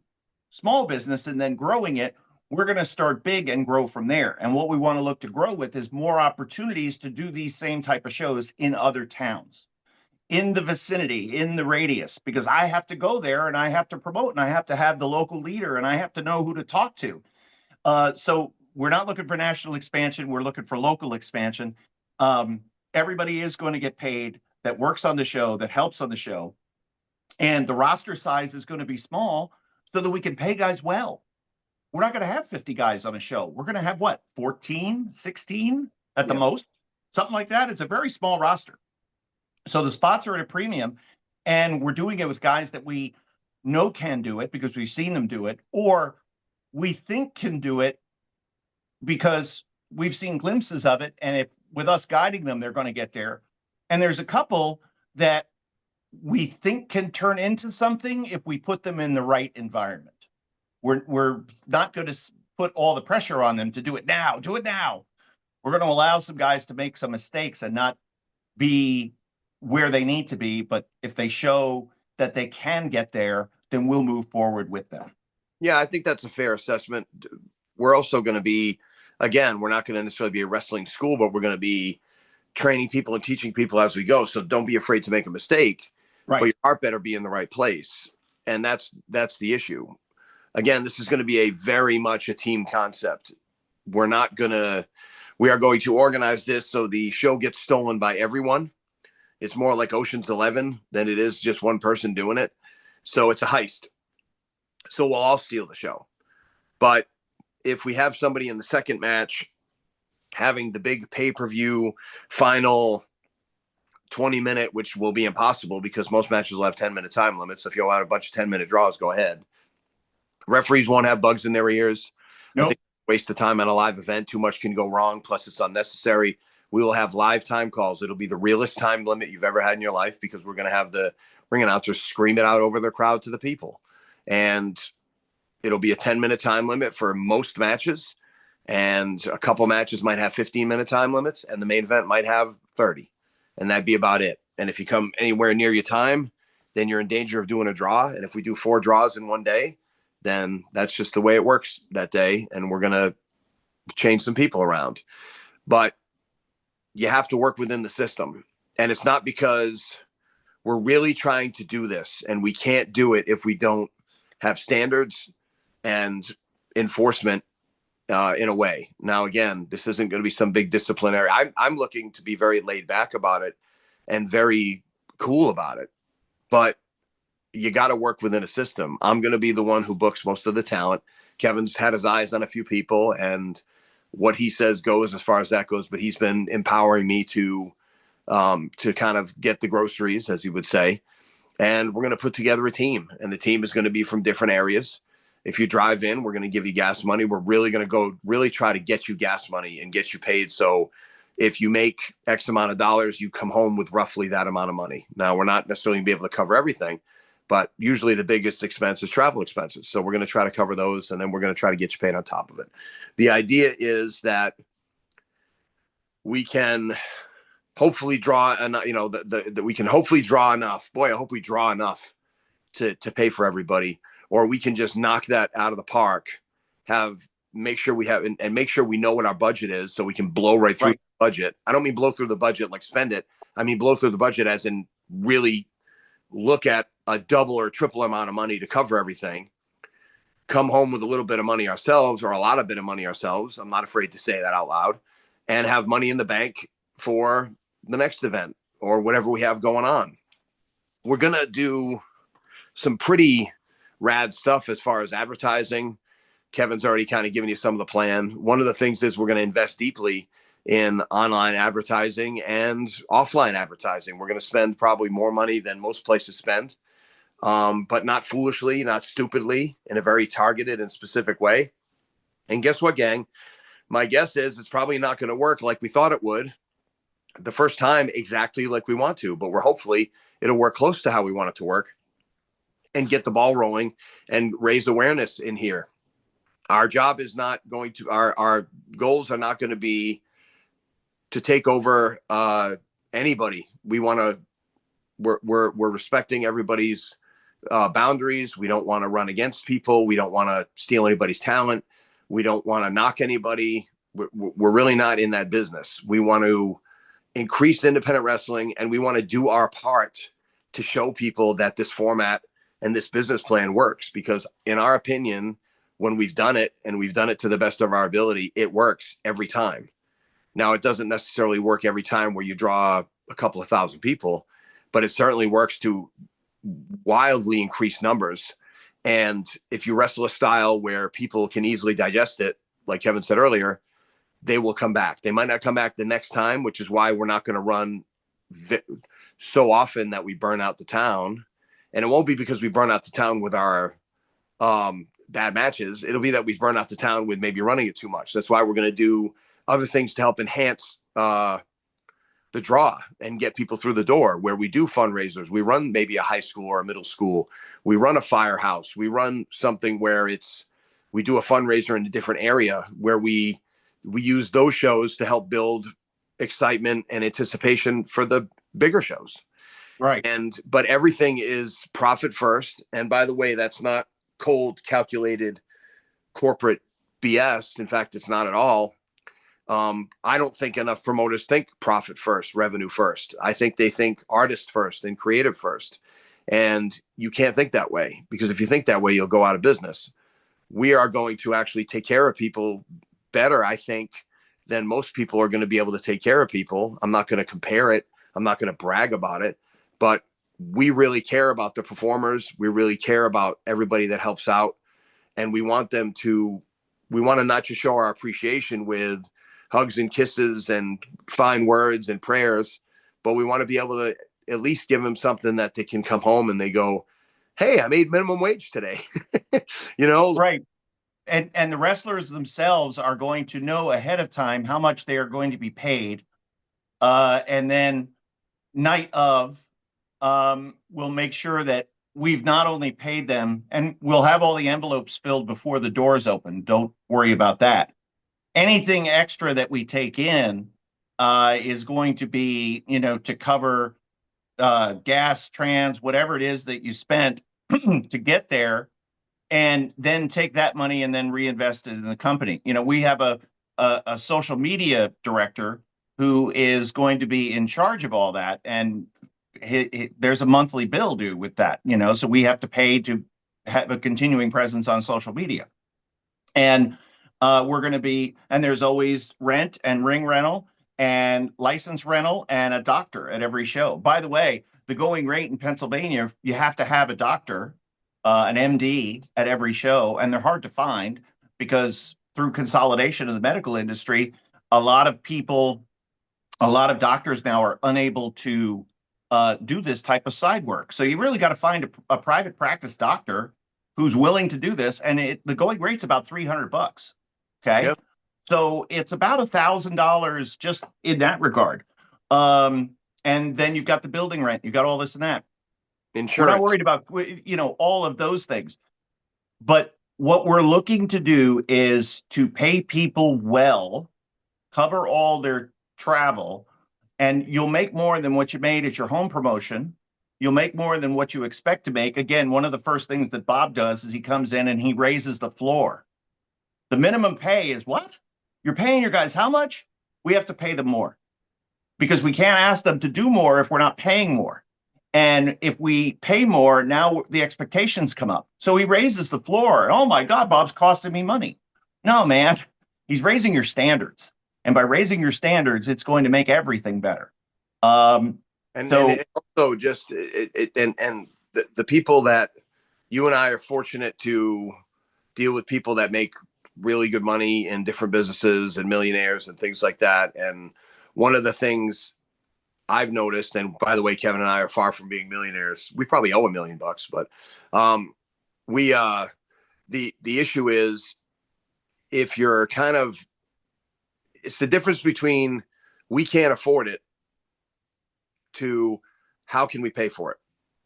small business and then growing it. We're going to start big and grow from there. And what we want to look to grow with is more opportunities to do these same type of shows in other towns, in the vicinity, in the radius, because I have to go there and I have to promote and I have to have the local leader and I have to know who to talk to. So we're not looking for national expansion. We're looking for local expansion. Everybody is going to get paid that works on the show, that helps on the show. And the roster size is going to be small so that we can pay guys well. We're not going to have 50 guys on a show. We're going to have what, 14, 16 at the most? Something like that. It's a very small roster. So the spots are at a premium, and we're doing it with guys that we know can do it because we've seen them do it, or we think can do it because we've seen glimpses of it. And if with us guiding them, they're going to get there. And there's a couple that we think can turn into something if we put them in the right environment. We're not going to put all the pressure on them to do it now. Do it now. We're going to allow some guys to make some mistakes and not be where they need to be. But if they show that they can get there, then we'll move forward with them. Yeah, I think that's a fair assessment. We're also going to be, again, we're not going to necessarily be a wrestling school, but we're going to be training people and teaching people as we go. So don't be afraid to make a mistake, right? But your heart better be in the right place. And that's the issue. Again, this is going to be a very much a team concept. We are going to organize this so the show gets stolen by everyone. It's more like Ocean's 11 than it is just one person doing it. So it's a heist. So we'll all steal the show. But if we have somebody in the second match having the big pay-per-view final 20-minute, which will be impossible because most matches will have 10-minute time limits. So if you want a bunch of 10-minute draws, go ahead. Referees won't have bugs in their ears. Nope. I think waste of time on a live event. Too much can go wrong. Plus, it's unnecessary. We will have live time calls. It'll be the realest time limit you've ever had in your life because we're going to have the ring announcers scream it out over the crowd to the people. And it'll be a 10-minute time limit for most matches. And a couple matches might have 15-minute time limits. And the main event might have 30. And that'd be about it. And if you come anywhere near your time, then you're in danger of doing a draw. And if we do 4 draws in one day, then that's just the way it works that day. And we're going to change some people around. But you have to work within the system. And it's not because we're really trying to do this, and we can't do it if we don't have standards and enforcement in a way. Now, again, this isn't going to be some big disciplinary. I'm looking to be very laid back about it and very cool about it, but you got to work within a system. I'm going to be the one who books most of the talent. Kevin's had his eyes on a few people, and what he says goes as far as that goes. But he's been empowering me to kind of get the groceries, as he would say. And we're going to put together a team, and the team is going to be from different areas. If you drive in, we're going to give you gas money. We're really going to go really try to get you gas money and get you paid. So if you make X amount of dollars, you come home with roughly that amount of money. Now, we're not necessarily going to be able to cover everything, but usually the biggest expense is travel expenses. So we're going to try to cover those, and then we're going to try to get you paid on top of it. The idea is that we can hopefully draw, and that we can hopefully draw enough. Boy, I hope we draw enough to pay for everybody, or we can just knock that out of the park. Make sure we have, and make sure we know what our budget is, so we can blow right through the budget. I don't mean blow through the budget like spend it. I mean blow through the budget as in really look at a double or triple amount of money to cover everything. Come home with a little bit of money ourselves, or a lot of bit of money ourselves. I'm not afraid to say that out loud, and have money in the bank for the next event or whatever we have going on. We're going to do some pretty rad stuff as far as advertising. Kevin's already kind of given you some of the plan. One of the things is we're going to invest deeply in online advertising and offline advertising. We're going to spend probably more money than most places spend, but not foolishly, not stupidly, in a very targeted and specific way. And guess what, gang? My guess is it's probably not going to work like we thought it would the first time exactly like we want to, but hopefully it'll work close to how we want it to work and get the ball rolling and raise awareness in here. Our job is not going to, our goals are not going to be to take over anybody. We want to, we're respecting everybody's boundaries. We don't want to run against people. We don't want to steal anybody's talent. We don't want to knock anybody. We're really not in that business. We want to increase independent wrestling, and we want to do our part to show people that this format and this business plan works, because in our opinion, when we've done it, and we've done it to the best of our ability, it works every time. Now, it doesn't necessarily work every time where you draw a couple of thousand people, but it certainly works to wildly increase numbers. And if you wrestle a style where people can easily digest it, like Kevin said earlier, they will come back. They might not come back the next time, which is why we're not going to run so often that we burn out the town. And it won't be because we burn out the town with our bad matches. It'll be that we've burned out the town with maybe running it too much. That's why we're going to do other things to help enhance the draw and get people through the door, where we do fundraisers. We run maybe a high school or a middle school. We run a firehouse. We run something where we do a fundraiser in a different area, where we use those shows to help build excitement and anticipation for the bigger shows. Right. But everything is profit first. And by the way, that's not cold, calculated corporate BS. In fact, it's not at all. I don't think enough promoters think profit first, revenue first. I think they think artist first and creative first. And you can't think that way, because if you think that way, you'll go out of business. We are going to actually take care of people better, I think, than most people are going to be able to take care of people. I'm not going to compare it. I'm not going to brag about it, but we really care about the performers. We really care about everybody that helps out. And we want to not just show our appreciation with hugs and kisses and fine words and prayers, but we want to be able to at least give them something that they can come home and they go, hey, I made minimum wage today. Right. And the wrestlers themselves are going to know ahead of time how much they are going to be paid. And then night of, we'll make sure that we've not only paid them, and we'll have all the envelopes filled before the doors open. Don't worry about that. Anything extra that we take in is going to be, to cover gas, trans, whatever it is that you spent to get there, and then take that money and then reinvest it in the company. We have a social media director who is going to be in charge of all that. And there's a monthly bill due with that, so we have to pay to have a continuing presence on social media. And we're going to be, and there's always rent and ring rental and license rental and a doctor at every show. By the way, the going rate in Pennsylvania, you have to have a doctor, an MD at every show, and they're hard to find because through consolidation of the medical industry, a lot of doctors now are unable to do this type of side work. So you really got to find a private practice doctor who's willing to do this, and the going rate's about $300. Okay, yep. So it's about $1,000 just in that regard. And then you've got the building rent, you've got all this and that. Insurance. We're not worried about all of those things, but what we're looking to do is to pay people well, cover all their travel, and you'll make more than what you made at your home promotion. You'll make more than what you expect to make. Again, one of the first things that Bob does is he comes in and he raises the floor. The minimum pay is what? You're paying your guys how much? We have to pay them more because we can't ask them to do more if we're not paying more. And if we pay more, now the expectations come up. So he raises the floor. Oh my God, Bob's costing me money. No, man, he's raising your standards. And by raising your standards, it's going to make everything better. And also just the people that you and I are fortunate to deal with, people that make really good money in different businesses and millionaires and things like that. And one of the things I've noticed, and by the way, Kevin and I are far from being millionaires. We probably owe $1 million, but the issue is if you're it's the difference between we can't afford it to how can we pay for it?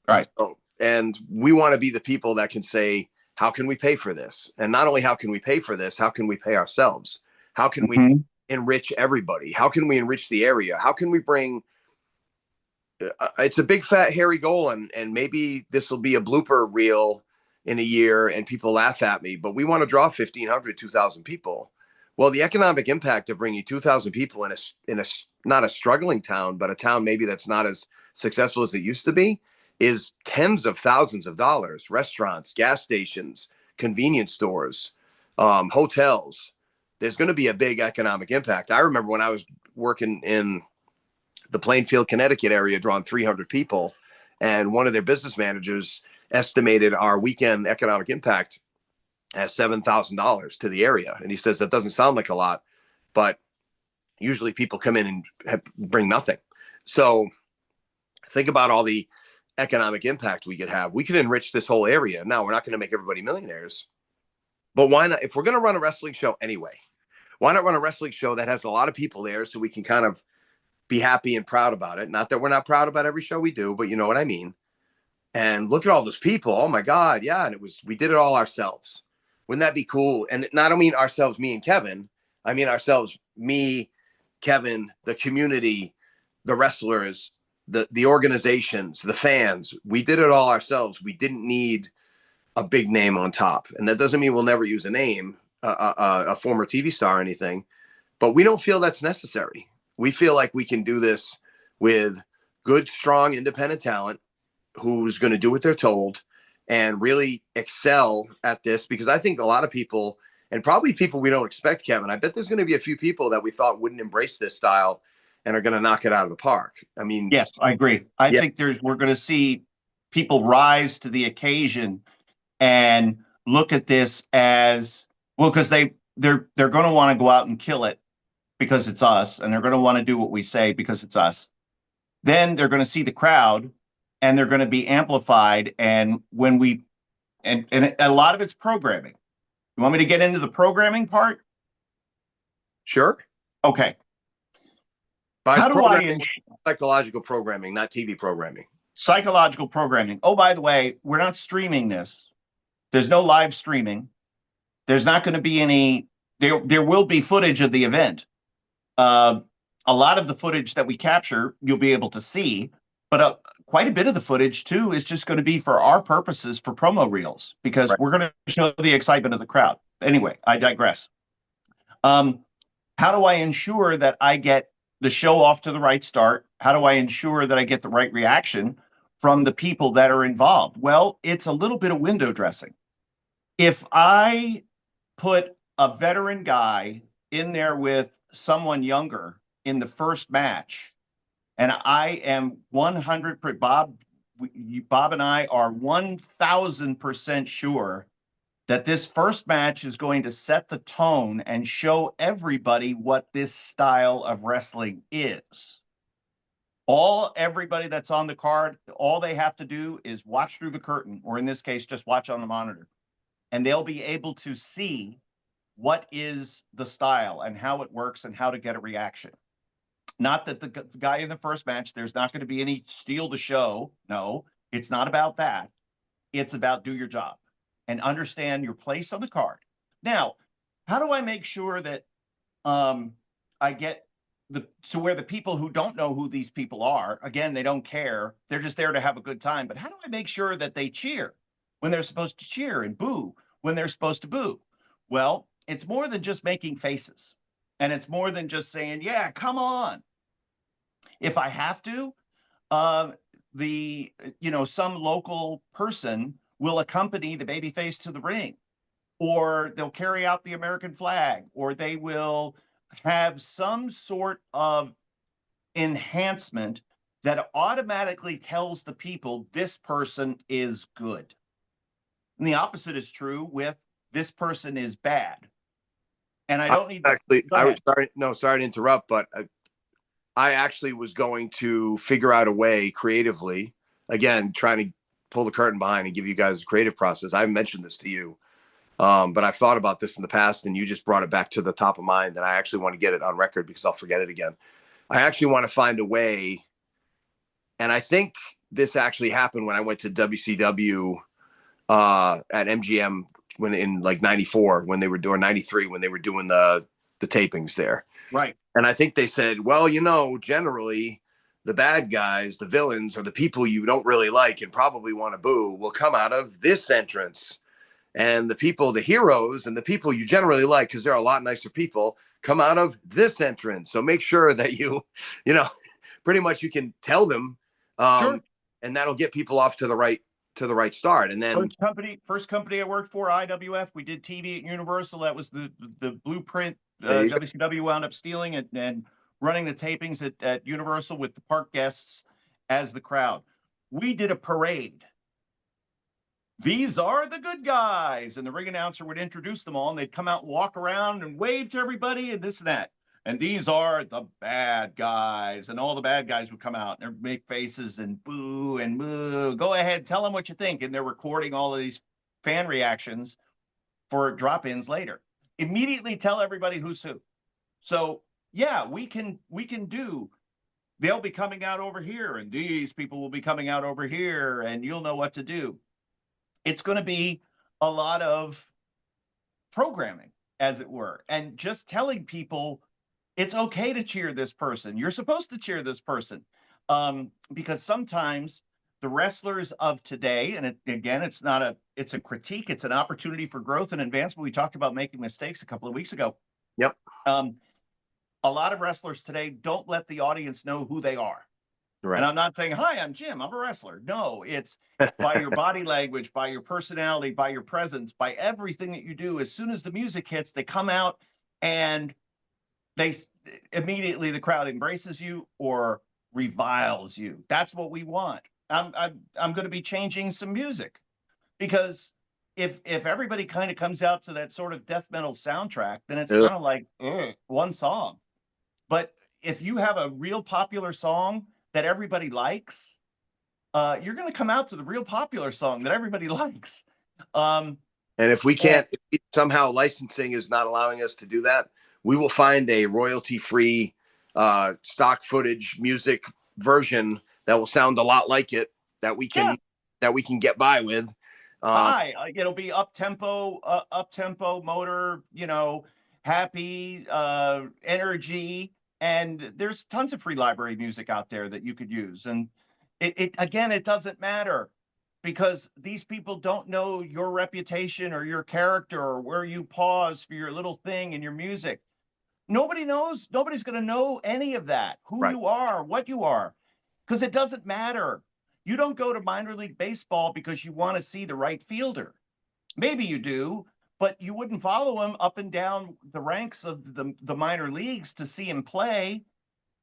Right. So, and we want to be the people that can say, how can we pay for this? And not only how can we pay for this, how can we pay ourselves? How can we enrich everybody? How can we enrich the area? How can we bring, it's a big fat hairy goal, and maybe this will be a blooper reel in a year and people laugh at me, but we want to draw 1,500, 2,000 people. Well, the economic impact of bringing 2,000 people in a not a struggling town, but a town maybe that's not as successful as it used to be, is tens of thousands of dollars. Restaurants, gas stations, convenience stores, hotels. There's going to be a big economic impact. I remember when I was working in the Plainfield, Connecticut area, drawing 300 people, and one of their business managers estimated our weekend economic impact as $7,000 to the area. And he says, that doesn't sound like a lot, but usually people come in and bring nothing. So think about all the economic impact we could have. We could enrich this whole area. Now, we're not going to make everybody millionaires, but why not? If we're going to run a wrestling show anyway, why not run a wrestling show that has a lot of people there so we can kind of be happy and proud about it? Not that we're not proud about every show we do, but you know what I mean? And look at all those people. Oh my God. Yeah. And we did it all ourselves. Wouldn't that be cool? And not only ourselves, me and Kevin, I mean ourselves, me, Kevin, the community, the wrestlers, the organizations, the fans. We did it all ourselves. We didn't need a big name on top. And that doesn't mean we'll never use a name, a former TV star or anything, but we don't feel that's necessary. We feel like we can do this with good, strong, independent talent who's going to do what they're told and really excel at this, because I think a lot of people, and probably people we don't expect, Kevin, I bet there's going to be a few people that we thought wouldn't embrace this style and are going to knock it out of the park. I mean, yes, I agree. I think we're going to see people rise to the occasion and look at this as, well, because they're going to want to go out and kill it because it's us, and they're going to want to do what we say because it's us. Then they're going to see the crowd and they're going to be amplified. And when and a lot of it's programming. You want me to get into the programming part? Sure. Okay. How do I psychological programming, not TV programming? Psychological programming. Oh, by the way, we're not streaming this. There's no live streaming. There's not going to be any. There will be footage of the event. A lot of the footage that we capture, you'll be able to see, but quite a bit of the footage too is just going to be for our purposes for promo reels, because we're going to show the excitement of the crowd. Anyway, I digress. How do I ensure that I get the show off to the right start How do I ensure that I get the right reaction from the people that are involved? Well, it's a little bit of window dressing. If I put a veteran guy in there with someone younger in the first match, and I am 100, Bob and I are 1000% sure that this first match is going to set the tone and show everybody what this style of wrestling is. Everybody that's on the card, all they have to do is watch through the curtain, or in this case, just watch on the monitor, and they'll be able to see what is the style and how it works and how to get a reaction. Not that the guy in the first match, there's not going to be any steal the show. No, it's not about that. It's about do your job and understand your place on the card. Now, how do I make sure that I get to where the people who don't know who these people are, again, they don't care. They're just there to have a good time. But how do I make sure that they cheer when they're supposed to cheer and boo when they're supposed to boo? Well, it's more than just making faces. And it's more than just saying, yeah, come on. If I have to, some local person will accompany the babyface to the ring, or they'll carry out the American flag, or they will have some sort of enhancement that automatically tells the people this person is good. And the opposite is true with this person is bad. And I don't need actually. Sorry to interrupt, but I actually was going to figure out a way creatively, again, trying to pull the curtain behind and give you guys a creative process. I mentioned this to you, but I've thought about this in the past, and you just brought it back to the top of mind. And I actually want to get it on record because I'll forget it again. I actually want to find a way, and I think this actually happened when I went to WCW at MGM when in like '94 when they were doing '93 when they were doing the tapings there. Right. And I think they said, well, generally the bad guys, the villains, or the people you don't really like and probably want to boo will come out of this entrance. And the people, the heroes, and the people you generally like, because they're a lot nicer people, come out of this entrance. So make sure that pretty much you can tell them, sure. And that'll get people off to the right start. And then first company I worked for, IWF, we did TV at Universal. That was the blueprint. WCW wound up stealing it and running the tapings at Universal with the park guests as the crowd. We did a parade. These are the good guys. And the ring announcer would introduce them all, and they'd come out and walk around and wave to everybody and this and that. And these are the bad guys. And all the bad guys would come out and make faces and boo and moo. Go ahead, tell them what you think. And they're recording all of these fan reactions for drop-ins later. Immediately tell everybody who's who. So yeah, we can do, they'll be coming out over here and these people will be coming out over here and you'll know what to do. It's going to be a lot of programming, as it were, and just telling people it's okay to cheer this person. You're supposed to cheer this person. Because sometimes the wrestlers of today, and it's a critique, it's an opportunity for growth and advancement. We talked about making mistakes a couple of weeks ago. Yep. A lot of wrestlers today don't let the audience know who they are. Right. And I'm not saying, hi, I'm Jim, I'm a wrestler. No, it's by your body language, by your personality, by your presence, by everything that you do. As soon as the music hits, they come out and they immediately, the crowd embraces you or reviles you. That's what we want. I'm going to be changing some music, because if everybody kind of comes out to that sort of death metal soundtrack, then it's kind of like one song. But if you have a real popular song that everybody likes, you're going to come out to the real popular song that everybody likes. And if we can't, if somehow licensing is not allowing us to do that, we will find a royalty-free stock footage music version that will sound a lot like it that we can get by with. It'll be up tempo motor, happy energy, and there's tons of free library music out there that you could use. And it doesn't matter, because these people don't know your reputation or your character or where you pause for your little thing in your music. Nobody knows. Nobody's going to know any of that, who Right. you are, what you are, because it doesn't matter. You don't go to minor league baseball because you want to see the right fielder. Maybe you do, but you wouldn't follow him up and down the ranks of the minor leagues to see him play.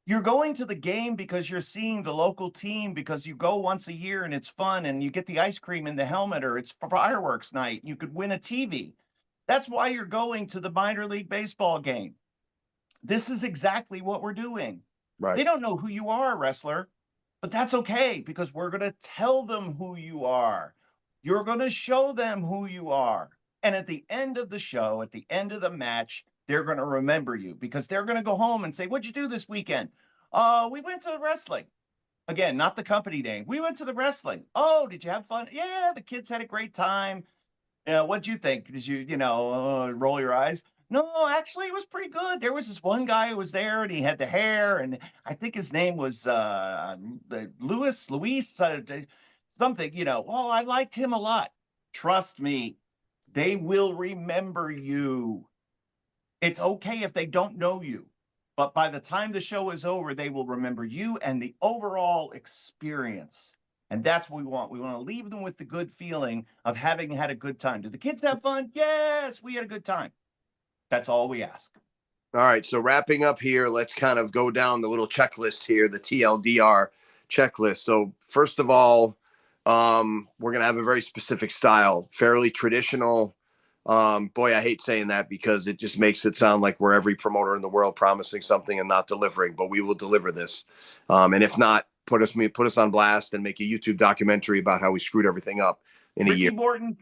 You're going to the game because you're seeing the local team, because you go once a year and it's fun and you get the ice cream in the helmet, or it's fireworks night. You could win a TV. That's why you're going to the minor league baseball game. This is exactly what we're doing. Right. They don't know who you are, wrestler, but that's okay because we're going to tell them who you are. You're going to show them who you are. And at the end of the show, at the end of the match, they're going to remember you because they're going to go home and say, "What'd you do this weekend?" We went to the wrestling. Again, not the company name. We went to the wrestling. Oh, did you have fun? Yeah, the kids had a great time. What'd you think? Did you, roll your eyes? No, actually, it was pretty good. There was this one guy who was there, and he had the hair, and I think his name was Luis, something. Oh, I liked him a lot. Trust me, they will remember you. It's okay if they don't know you, but by the time the show is over, they will remember you and the overall experience. And that's what we want. We want to leave them with the good feeling of having had a good time. Did the kids have fun? Yes, we had a good time. That's all we ask. All right. So wrapping up here, let's kind of go down the little checklist here, the TLDR checklist. So first of all, we're going to have a very specific style, fairly traditional. Boy, I hate saying that because it just makes it sound like we're every promoter in the world promising something and not delivering, but we will deliver this. And if not, put us on blast and make a YouTube documentary about how we screwed everything up in a year.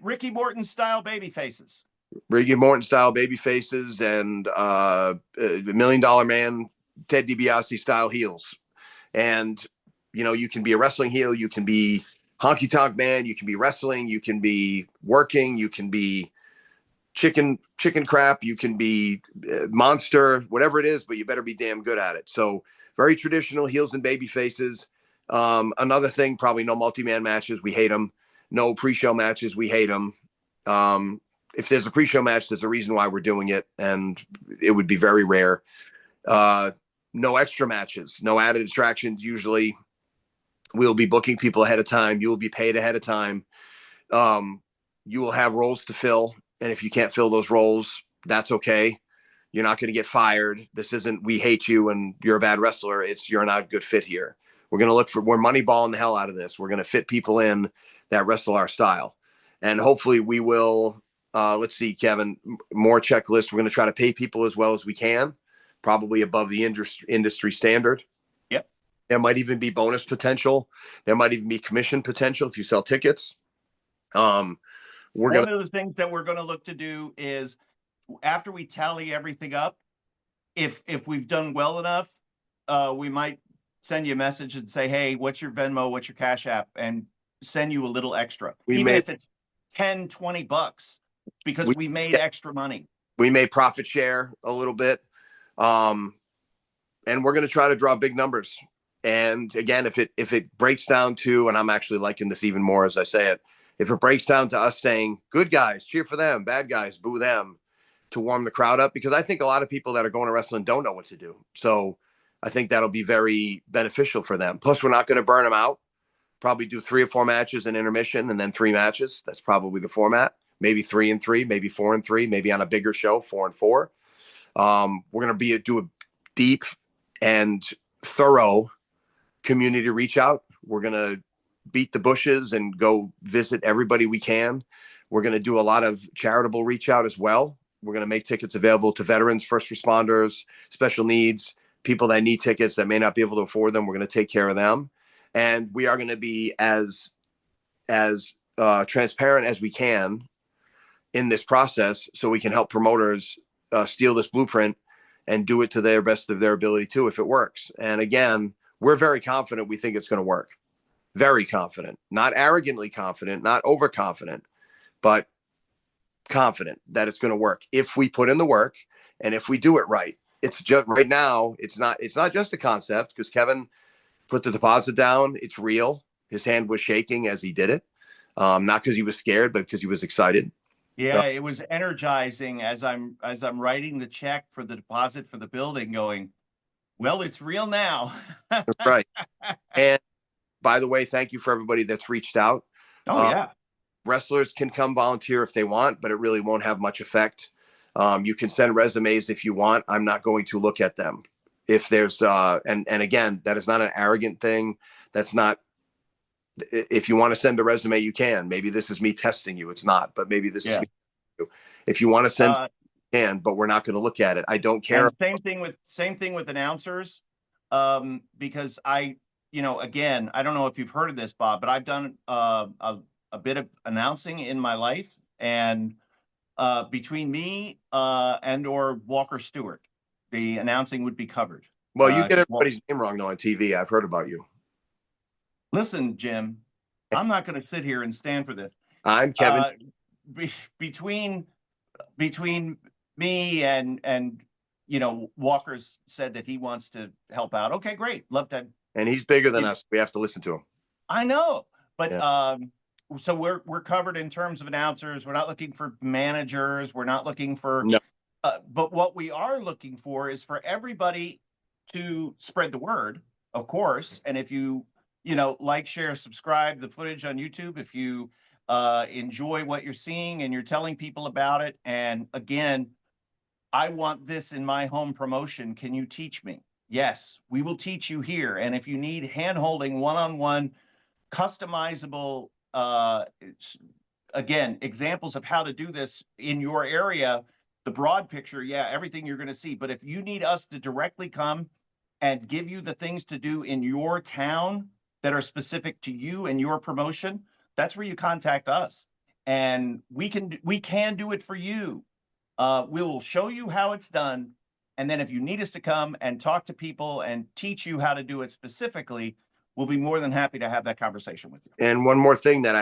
Ricky Morton style baby faces. Ricky Morton style baby faces and $1 Million Man, Ted DiBiase style heels. And, you can be a wrestling heel. You can be honky tonk man. You can be wrestling. You can be working. You can be chicken crap. You can be monster, whatever it is, but you better be damn good at it. So very traditional heels and baby faces. Another thing, probably no multi-man matches. We hate them. No pre-show matches. We hate them. If there's a pre-show match, there's a reason why we're doing it, and it would be very rare. No extra matches, no added distractions. Usually we'll be booking people ahead of time. You will be paid ahead of time. You will have roles to fill. And if you can't fill those roles, that's okay. You're not going to get fired. This isn't, we hate you and you're a bad wrestler. It's, you're not a good fit here. We're going to we're moneyballing the hell out of this. We're going to fit people in that wrestle our style. And hopefully we will, let's see, Kevin, more checklists. We're going to try to pay people as well as we can, probably above the industry standard. Yep. There might even be bonus potential. There might even be commission potential if you sell tickets. One of the things that we're going to look to do is after we tally everything up, if we've done well enough, we might send you a message and say, "Hey, what's your Venmo? What's your Cash App?" and send you a little extra, if it's $10-$20, because we made extra money. We may profit share a little bit. And we're going to try to draw big numbers. And again, if it breaks down to, and I'm actually liking this even more as I say it, if it breaks down to us saying, good guys, cheer for them, bad guys, boo them, to warm the crowd up, because I think a lot of people that are going to wrestling don't know what to do. So I think that'll be very beneficial for them. Plus, we're not going to burn them out. Probably do 3 or 4 matches in intermission and then 3 matches. That's probably the format. Maybe 3 and 3, maybe 4 and 3, maybe on a bigger show, 4 and 4. We're going to do a deep and thorough community reach out. We're going to beat the bushes and go visit everybody we can. We're going to do a lot of charitable reach out as well. We're going to make tickets available to veterans, first responders, special needs, people that need tickets that may not be able to afford them. We're going to take care of them. And we are going to be as transparent as we can in this process so we can help promoters steal this blueprint and do it to their best of their ability too, if it works. And again, we're very confident we think it's going to work. Very confident, not arrogantly confident, not overconfident, but confident that it's going to work if we put in the work and if we do it right. It's just right now, it's not just a concept, because Kevin put the deposit down. It's real. His hand was shaking as he did it. Not because he was scared, but because he was excited. Yeah, it was energizing as I'm writing the check for the deposit for the building, going, well, it's real now. Right. And by the way, thank you for everybody that's reached out. Oh Uh, yeah. Wrestlers can come volunteer if they want, but it really won't have much effect. You can send resumes if you want. I'm not going to look at them. If there's and again, that is not an arrogant thing. That's not. If you want to send a resume, you can. Maybe this is me testing you. It's not, but maybe this is Yeah. me. If you want to send, Uh, you can, but we're not going to look at it. I don't care. and same thing with announcers, because again, I don't know if you've heard of this, Bob, but I've done a bit of announcing in my life, and between me and or Walker Stewart, the announcing would be covered. Well, you get Well, everybody's name wrong though on TV. I've heard about you. listen, Jim, I'm not going to sit here and stand for this. I'm Kevin. Uh, between me and Walker's said that he wants to help out. Okay, great, love that. And he's bigger than us. We have to listen to him. I know, but Yeah. so we're covered in terms of announcers. We're not looking for managers. We're not looking for. No. But what we are looking for is for everybody to spread the word, of course. And if you like, share, subscribe the footage on YouTube, if you enjoy what you're seeing and you're telling people about it, and again, I want this in my home promotion. Can you teach me? Yes, we will teach you here. And if you need hand holding, one-on-one, customizable, again, examples of how to do this in your area, the broad picture, yeah, everything you're going to see. But if you need us to directly come and give you the things to do in your town that are specific to you and your promotion, that's where you contact us. And we can do it for you. We will show you how it's done. And then if you need us to come and talk to people and teach you how to do it specifically, we'll be more than happy to have that conversation with you. And one more thing that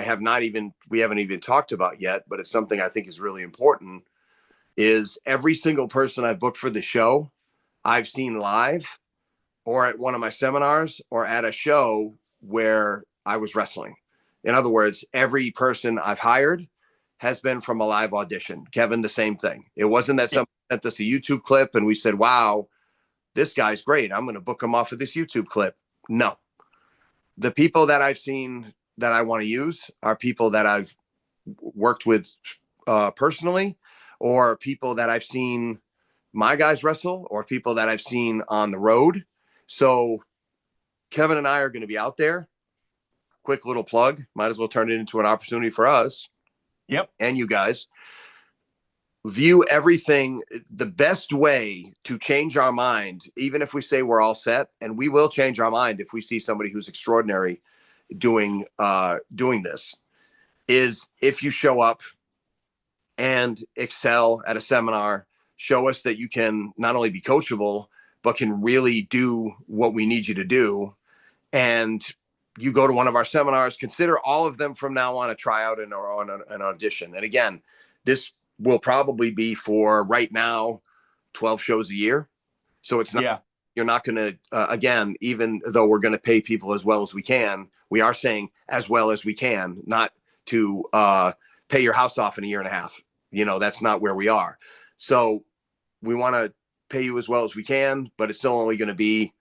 we haven't even talked about yet, but it's something I think is really important, is every single person I've booked for the show, I've seen live or at one of my seminars or at a show where I was wrestling. In other words, every person I've hired has been from a live audition. Kevin, the same thing. It wasn't that somebody sent us a YouTube clip and we said, wow, this guy's great, I'm going to book him off of this YouTube clip. No. The people that I've seen that I want to use are people that I've worked with personally, or people that I've seen my guys wrestle, or people that I've seen on the road. So Kevin and I are going to be out there. Quick little plug. Might as well turn it into an opportunity for us. Yep. And you guys. View everything. The best way to change our mind, even if we say we're all set, and we will change our mind if we see somebody who's extraordinary doing this, is if you show up and excel at a seminar, show us that you can not only be coachable, but can really do what we need you to do. And you go to one of our seminars, consider all of them from now on a tryout and or on an audition. And again, this will probably be for right now 12 shows a year. So it's not, you're not going to, again, even though we're going to pay people as well as we can, we are saying as well as we can, not to pay your house off in a year and a half. That's not where we are. So we want to pay you as well as we can, but it's still only going to be,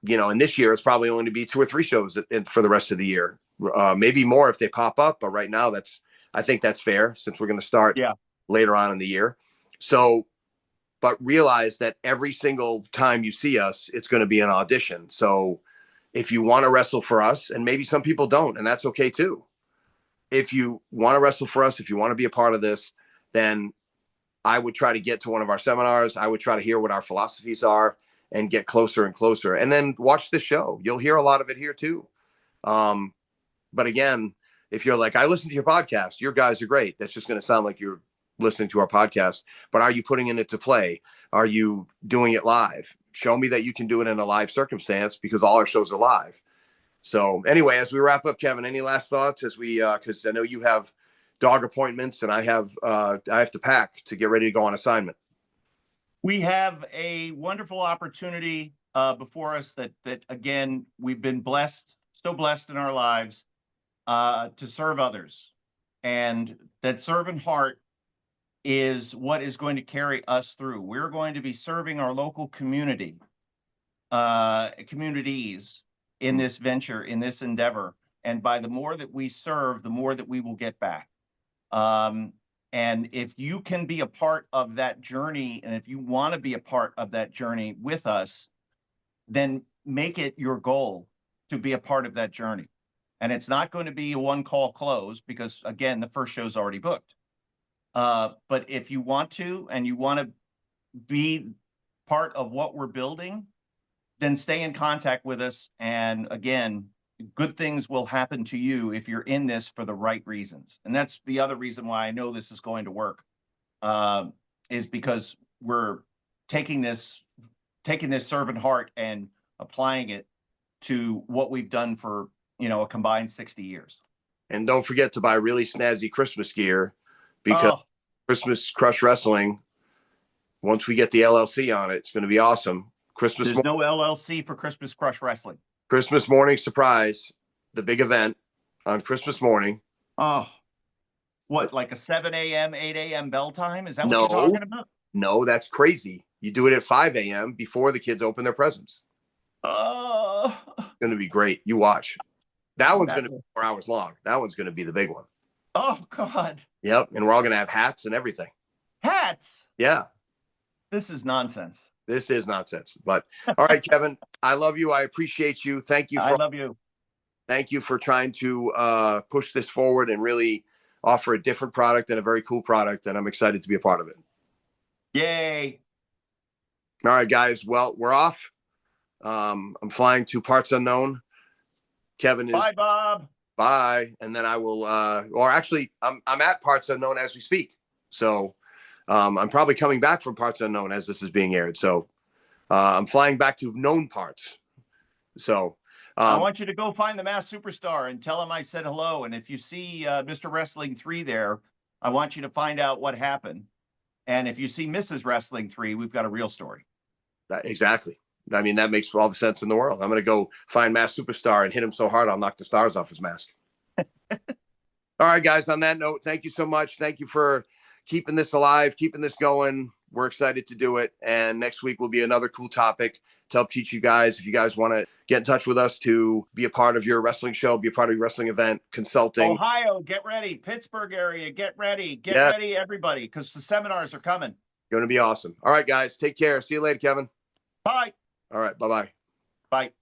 and this year it's probably only going to be 2 or 3 shows for the rest of the year. Maybe more if they pop up, but right now I think that's fair since we're going to start later on in the year. So, but realize that every single time you see us, it's going to be an audition. So if you want to wrestle for us, and maybe some people don't, and that's okay too. If you want to wrestle for us, if you want to be a part of this, then I would try to get to one of our seminars. I would try to hear what our philosophies are and get closer and closer, and then watch the show. You'll hear a lot of it here too. But again, if you're like, I listen to your podcast, your guys are great, that's just going to sound like you're listening to our podcast. But are you putting it into play? Are you doing it live? Show me that you can do it in a live circumstance, because all our shows are live. So anyway, as we wrap up, Kevin, any last thoughts as we, because I know you have dog appointments and I have to pack to get ready to go on assignment. We have a wonderful opportunity before us that again, we've been blessed, so blessed in our lives to serve others. And that servant heart is what is going to carry us through. We're going to be serving our local communities in this venture, in this endeavor. And by the more that we serve, the more that we will get back. And if you can be a part of that journey, and if you want to be a part of that journey with us, then make it your goal to be a part of that journey. And it's not going to be a one-call close because, again, the first show's already booked. But if you want to, and you want to be part of what we're building, then stay in contact with us. And again, good things will happen to you if you're in this for the right reasons. And that's the other reason why I know this is going to work, is because we're taking this servant heart and applying it to what we've done for, a combined 60 years. And don't forget to buy really snazzy Christmas gear, because Christmas Crush Wrestling, once we get the LLC on it, it's going to be awesome. There's no LLC for Christmas Crush Wrestling. Christmas morning surprise, the big event on Christmas morning. Oh, what, like a 7 a.m., 8 a.m. bell time? Is that what you're talking about? No, that's crazy. You do it at 5 a.m. before the kids open their presents. It's going to be great. You watch. That one's going to be 4 hours long. That one's going to be the big one. Oh, God. Yep. And we're all going to have hats and everything. Hats? Yeah. This is nonsense. This is nonsense. But all right, Kevin, I love you. I appreciate you. Thank you. I love you. Thank you for trying to push this forward and really offer a different product and a very cool product. And I'm excited to be a part of it. Yay. All right, guys. Well, we're off. I'm flying to Parts Unknown. Kevin is. Bye, Bob. Bye. And then I will, or actually, I'm at Parts Unknown as we speak. So I'm probably coming back from Parts Unknown as this is being aired. So I'm flying back to known parts. So I want you to go find the Masked Superstar and tell him I said hello. And if you see Mr. Wrestling 3 there, I want you to find out what happened. And if you see Mrs. Wrestling 3, we've got a real story. Exactly. I mean, that makes all the sense in the world. I'm going to go find Masked Superstar and hit him so hard I'll knock the stars off his mask. All right, guys. On that note, thank you so much. Thank you for keeping this alive, keeping this going. We're excited to do it. And next week will be another cool topic to help teach you guys. If you guys want to get in touch with us to be a part of your wrestling show, be a part of your wrestling event, consulting. Ohio, get ready. Pittsburgh area, get ready. Get ready, everybody, because the seminars are coming. Going to be awesome. All right, guys. Take care. See you later, Kevin. Bye. All right. Bye-bye. Bye.